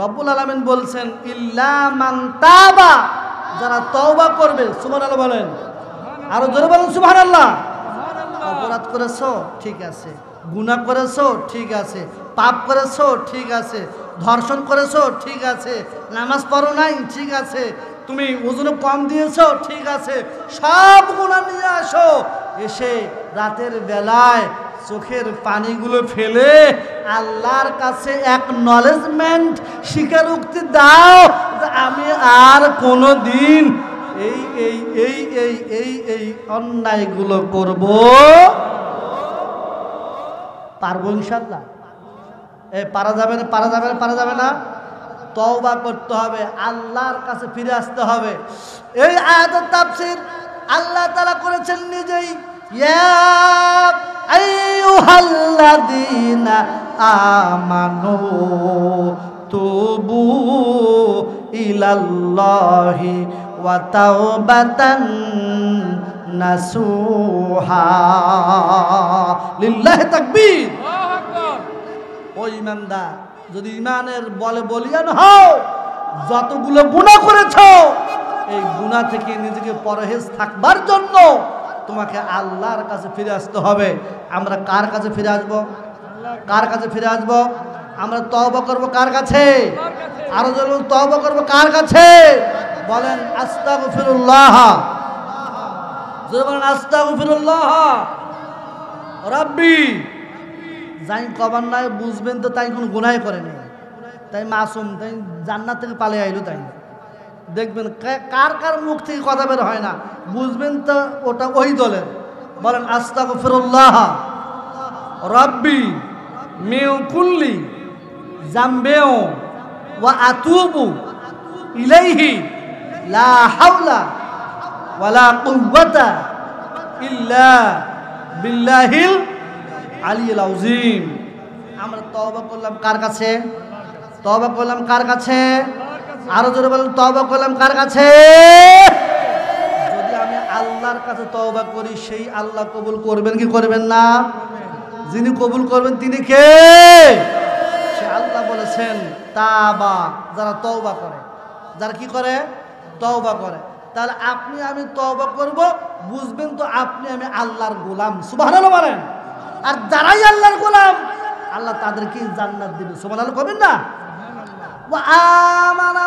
রব্বুল আলামিন বলছেন ইল্লা মান তাবা, যারা তওবা করবে। সুবহানাল্লাহ বলেন, আরো জোরে বলেন সুবহানাল্লাহ। অপরাধ করেছো ঠিক আছে, গুনাহ করেছো ঠিক আছে, পাপ করেছো ঠিক আছে, ধর্ষণ করেছো ঠিক আছে, নামাজ পড়ো নাই ঠিক আছে, তুমি ওজনে কম দিয়েছো ঠিক আছে, সব গুনাহ নিয়ে আসো, এসে রাতের বেলায় চোখের পানিগুলো ফেলে আল্লাহর কাছে একনলেজমেন্ট, স্বীকারোক্তি দাও যে আমি আর কোনো দিন এই এই এই এই এই এই অন্যায়গুলো করব পারবো ইনশাআল্লাহ? পারা যাবে না, পারা যাবে না, পারা যাবে না। তওবা করতে হবে, আল্লাহর কাছে ফিরে আসতে হবে। এই আয়াতের তাফসীর আল্লাহ তাআলা করেছেন নিজেই। ইয়া আইয়ুহাল্লাযীনা আমানু তুবু ইলাল্লাহি ওয়া তাওবাতান নাসুহা লিল্লাহি তাকবীর। ও ঈমানদার, যদি ঈমানের বলে বলিয়ান হও, যতগুলো গুনাহ করেছো এই গুনাহ থেকে নিজেকে পরহেজ থাকবার জন্য তোমাকে আল্লাহর কাছে ফিরে আসতে হবে। আমরা কার কাছে ফিরে আসবো? কার কাছে ফিরে আসবো? আমরা তওবা করব কার কাছে? আরো জোরে তওবা করব কার কাছে? বলেন আস্তাগফিরুল্লাহ, জোরে বলেন আস্তাগফিরুল্লাহ রাব্বি। যাই কবার নাই বুঝবেন তো তাই কোনো গুনাহ করেনি, তাই মাসুম, তাই জান্নাত থেকে পালিয়ে আইলো, তাই দেখবেন কার কার মুখ থেকে কথা বের হয় না, বুঝবেন তো ওটা ওই দলের। বলেন আস্তাগফিরুল্লাহ রাব্বি মিন কুল্লি জামবিও ওয়া আতুবু ইলাইহি লা হাওলা ওয়ালা কুওয়াতা ইল্লা বিল্লাহিল আলিয়্যিল আযীম। আমরা তওবা করলাম কার কাছে? তওবা করলাম কার কাছে? আরো জোরে বলেন তওবা করলাম কার কাছে? যদি আমি আল্লাহর কাছে তওবা করি, সেই আল্লাহ কবুল করবেন কি করবেন না? যিনি কবুল করবেন তিনি কে? সে আল্লাহ বলেছেন তাবা, যারা তওবা করে, যারা কি করে? তওবা করে। তাহলে আপনি আমি তওবা করব, বুঝবেন তো আপনি আমি আল্লাহর গোলাম। সুবহানাল্লাহ বলেন। আর যারাই আল্লাহর গোলাম আল্লাহ তাদেরকে জান্নাত দিবে। সুবহানাল্লাহ করবেন না? ওয়া আমানা,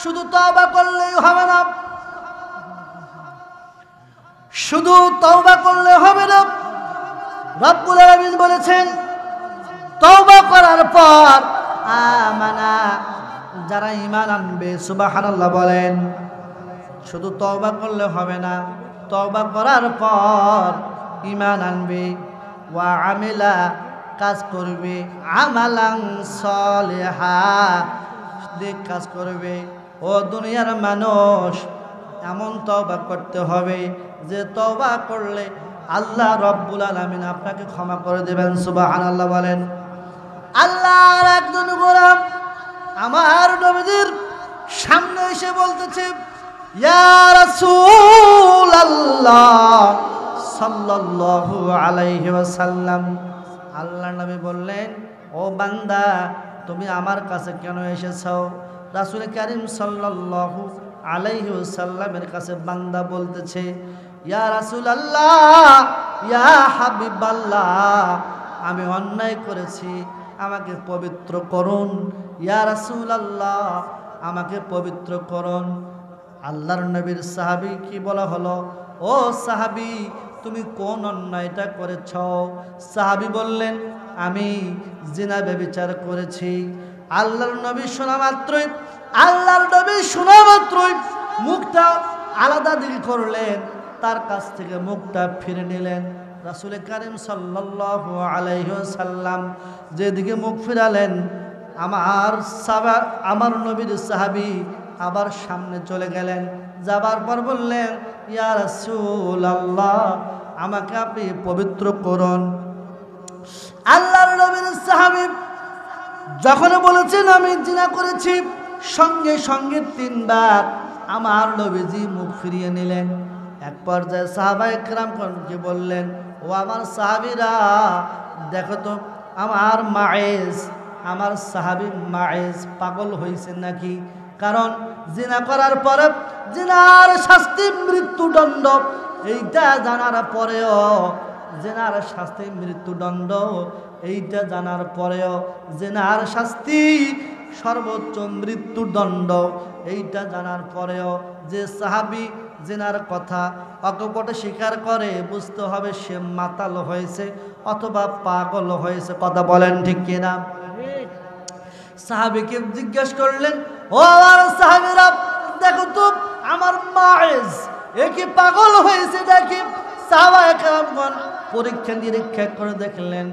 শুধু তওবা করলেই হবে না, শুধু তওবা করলে হবে না। রব্বুল আলামিন বলেছেন তওবা করার পর আমানা, যারা ঈমান আনবে। সুবহানাল্লাহ বলেন। শুধু তওবা করলে হবে না, তওবা করার পর ঈমান আনবে, ওয়া আমিলা, কাজ করবে, আমালান সালিহা, নেক কাজ করবে। ও দুনিয়ার মানুষ, এমন তওবা করতে হবে যে তওবা করলে আল্লাহ রব্বুল আলামিন আপনাকে ক্ষমা করে দেবেন। সুবহানাল্লাহ বলেন। আল্লাহর একজন গোলাম আমার নবীর সামনে এসে বলতেছে, ইয়া রাসূলুল্লাহ সাল্লাল্লাহু আলাইহি ওয়াসাল্লাম। আল্লাহর নবী বললেন, ও বান্দা, তুমি আমার কাছে কেন এসেছো? রাসূল কারীম সাল্লাল্লাহু আলাইহি ওয়াসাল্লামের কাছে বান্দা বলতেছে, ইয়া রাসূলুল্লাহ, ইয়া হাবিবাল্লাহ, আমি অন্যায় করেছি, আমাকে পবিত্র করুন। ইয়া রাসূলুল্লাহ, আমাকে পবিত্র করুন। আল্লাহর নবীর সাহাবী কি বলা হলো? ও ও সাহাবী, তুমি কোন অন্যায়টা করেছ? সাহাবী বললেন, আমি জিনা ব্যভিচার করেছি। আল্লাহর নবী শোনা মাত্রই মুখটা আলাদা দিক করলেন, তার কাছ থেকে মুখটা ফিরে নিলেন। রাসূল কারীম সাল্লাল্লাহু আলাইহি ওয়াসাল্লাম যেদিকে মুখ ফিরালেন, আমার নবীর সাহাবী আবার সামনে চলে গেলেন। যাবার পর বললেন, ইয়া রাসূলুল্লাহ, আমাকে আপনি পবিত্র করুন। আল্লাহর নবীর সাহাবী যখন বলেছেন আমি জিনা করেছি, সঙ্গে সঙ্গে 3 বার আমার নবীজি মুখ ফিরিয়ে নিলেন। এক পর্যায়ে সাহাবায়ে কেরামকে বললেন, ও আমার সাহাবীরা, দেখো তো আমার সাহাবী মায়েজ পাগল হয়েছে নাকি? কারণ জিনা করার পরে জিনার শাস্তি মৃত্যুদণ্ড, এইটা জানার পরেও জিনার শাস্তি মৃত্যুদণ্ড, এইটা জানার পরেও জিনার শাস্তি সর্বোচ্চ মৃত্যুদণ্ড, এইটা জানার পরেও যে সাহাবী জিনার কথা অকপটে স্বীকার করে, বুঝতে হবে সে মাতাল হয়েছে অথবা পাগল হয়েছে। কথা বলেন ঠিক কিনা? সাহাবীকে জিজ্ঞেস করলেন, ও আমার সাহাবীরা, দেখো তো আমার মায়েজ এ কি পাগল হয়েছে নাকি? সাহাবায়ে কেরামগণ পরীক্ষা নিরীক্ষা করে দেখলেন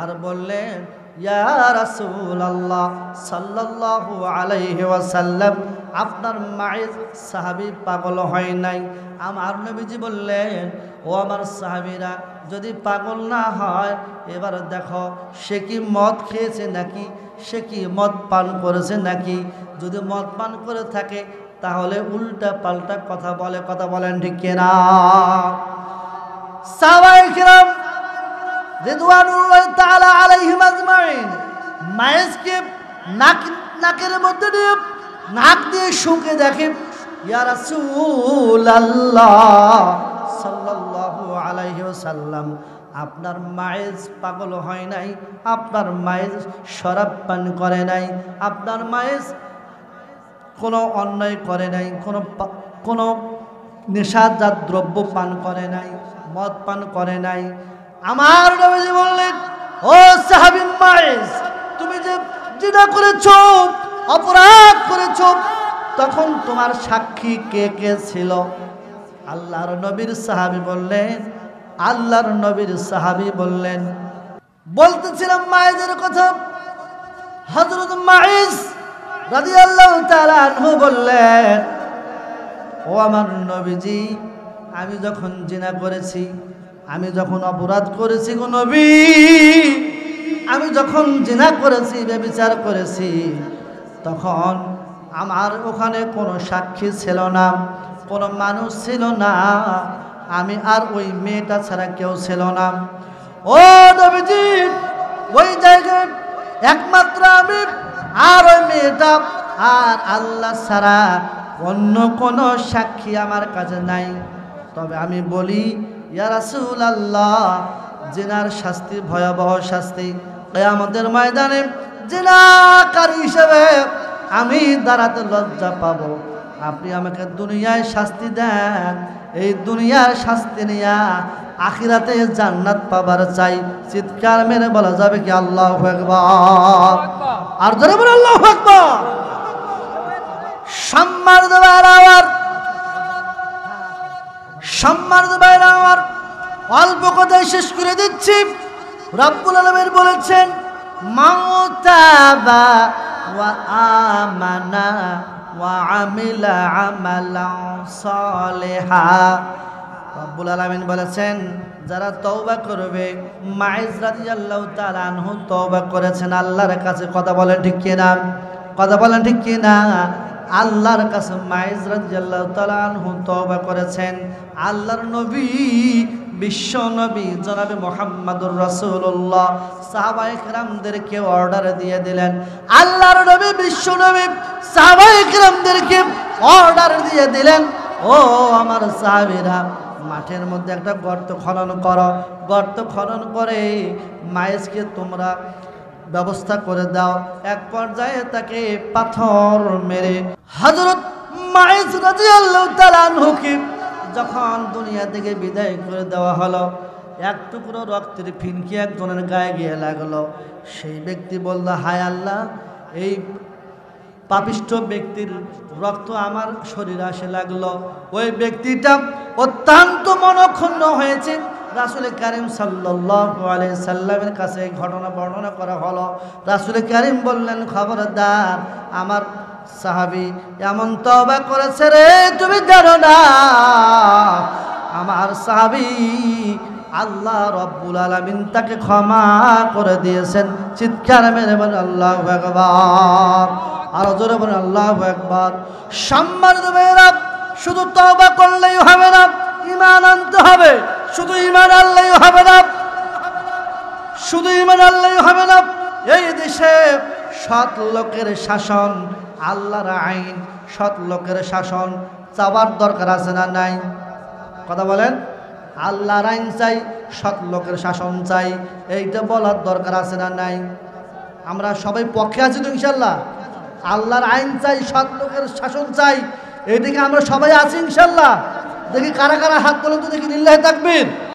আর বললেন, ইয়া রাসূলুল্লাহ সাল্লাল্লাহু আলাইহি ওয়াসাল্লাম, আপনার মায়েজ সাহাবী পাগল হয় নাই। আমার নবীজি বললেন, ও আমার সাহাবীরা, যদি পাগল না হয়, এবার দেখো সে কি মদ খেয়েছে নাকি, সে কি মদ পান করেছে নাকি? যদি মদ পান করে থাকে তাহলে উল্টা পাল্টা কথা বলে। কথা বলেন ঠিক কিনা? সাহাবায়ে কেরাম রিদওয়ানুল্লাহি তাআলা আলাইহিম আজমাইন মায়েজকে নাকের মধ্যে দিয়ে নাক দিয়ে শুঁকে দেখে, ইয়া রাসূলুল্লাহ সাল্লাল্লাহু আলাইহি ওয়াসাল্লাম, আপনার মায়েজ পাগল হয় নাই, আপনার মায়েজ শরাব পান করে নাই, আপনার মায়েজ কোনো অন্যায় করে নাই, কোনো নেশাজাত দ্রব্য পান করে নাই, মদ পান করে নাই। আমার নবীজি বললেন, ও সাহাবী মায়েজ, তুমি যে জিনা করেছো, অপরাধ করেছো, তখন তোমার সাক্ষী কে কে ছিল? আল্লাহর নবীর সাহাবী বললেন, বলতেছিলাম মায়েজের কথা। হযরত মায়েজ রাদিয়াল্লাহু তাআলা আনহু বললেন, ও আমার নবীজি, আমি যখন জিনা করেছি, আমি যখন অপরাধ করেছি গো নবী, আমি যখন জিনা করেছি, ব্যভিচার করেছি, তখন আমার ওখানে কোনো সাক্ষী ছিল না, কোনো মানুষ ছিল না, আমি আর ওই মেয়েটা ছাড়া কেউ ছিল না। ও নবীজি, ওই জায়গায় একমাত্র আমি আর ওই মেয়েটা, আর আল্লাহ ছাড়া অন্য কোনো সাক্ষী আমার কাছে নাই। তবে আমি বলি, ইয়া রাসূলুল্লাহ, জিনার শাস্তি ভয়াবহ শাস্তি। কিয়ামতের ময়দানে জিনাকারী হিসেবে আমি দাঁড়াতে লজ্জা পাবো। আপনি আমাকে দুনিয়ায় শাস্তি দেন, এই দুনিয়ার শাস্তি নিয়া আখিরাতে জান্নাত পাবার চাই। চিৎকার মেরে বলা যাবে কি আল্লাহু আকবার? আর জোরে বলে আল্লাহু আকবার। সম্মানিত ভাইরা আমার, অল্প কথায় শেষ করে দিচ্ছি। রব্বুল আলামিন বলেছেন, মাউতাবা ওয়া আমানা ওয়া আমিলা আমালান সালিহা। রব্বুল আলামিন বলেছেন, যারা তওবা করবে, মাইজ রাদিয়াল্লাহু তাআলা আনহু তওবা করেছেন আল্লাহর কাছে। কথা বলেন ঠিক কিনা? কথা বলেন ঠিক কিনা? আল্লাহর কাছে মাইজ রাদিয়াল্লাহু তাআলা আনহু তওবা করেছেন। আল্লাহর নবী, বিশ্ব নবী জনাবে মুহাম্মদুর রাসূলুল্লাহ সাহাবায়ে কেরামদেরকে অর্ডার দিয়ে দিলেন। আল্লাহর নবী, বিশ্ব নবী সাহাবায়ে কেরামদেরকে অর্ডার দিয়ে দিলেন, ও আমার সাহাবীরা, মাঠের মধ্যে একটা গর্ত খনন করো, গর্ত খনন করে মাইজকে তোমরা ব্যবস্থা করে দাও। এক পর্যায়ে তাকে পাথর মেরে হযরত মাইজ রাদিয়াল্লাহু তাআলা আনহুকে যখন দুনিয়া থেকে বিদায় করে দেওয়া হলো, এক টুকরো রক্তের ফিনকি একজনের গায়ে গিয়ে লাগলো। সেই ব্যক্তি বলল, হায় আল্লাহ, এই পাপিষ্ঠ ব্যক্তির রক্ত আমার শরীরে আসে লাগলো। ওই ব্যক্তিটা অত্যন্ত মনক্ষুণ্ণ হয়েছে। রাসূল কারীম সাল্লাল্লাহু আলাইহি সাল্লামের কাছে এই ঘটনা বর্ণনা করা হলো। রাসূল কারীম বললেন, খবরদার, আমার সাহাবী এমন তওবা করেছে রে, তুমি জানো না আমার সাহাবী আল্লাহ রাব্বুল আলামিন তাকে ক্ষমা করে দিয়েছেন। চিৎকার মেরে বলেন আল্লাহু আকবার। আর জোরে বলেন আল্লাহু আকবার। সম্মানিত ভাইরা, শুধু তওবা করলেই হবে না, ঈমান আনতে হবে। শুধু ঈমান আনলেই হবে না, শুধু ঈমান আনলেই হবে না। এই দেশে সৎ লোকের শাসন, আল্লাহর আইন, সৎ লোকের শাসন চাওয়ার দরকার আছে না নাই? কথা বলেন। আল্লাহর আইন চাই, সৎ লোকের শাসন চাই, এইটা বলার দরকার আছে না নাই? আমরা সবাই পক্ষে আছি তো ইনশাল্লাহ? আল্লাহর আইন চাই, সৎ লোকের শাসন চাই, এইদিকে আমরা সবাই আছি ইনশাল্লাহ। দেখি কারা কারা হাত তোলেন তো, দেখি লিল্লাহি তাকবীর।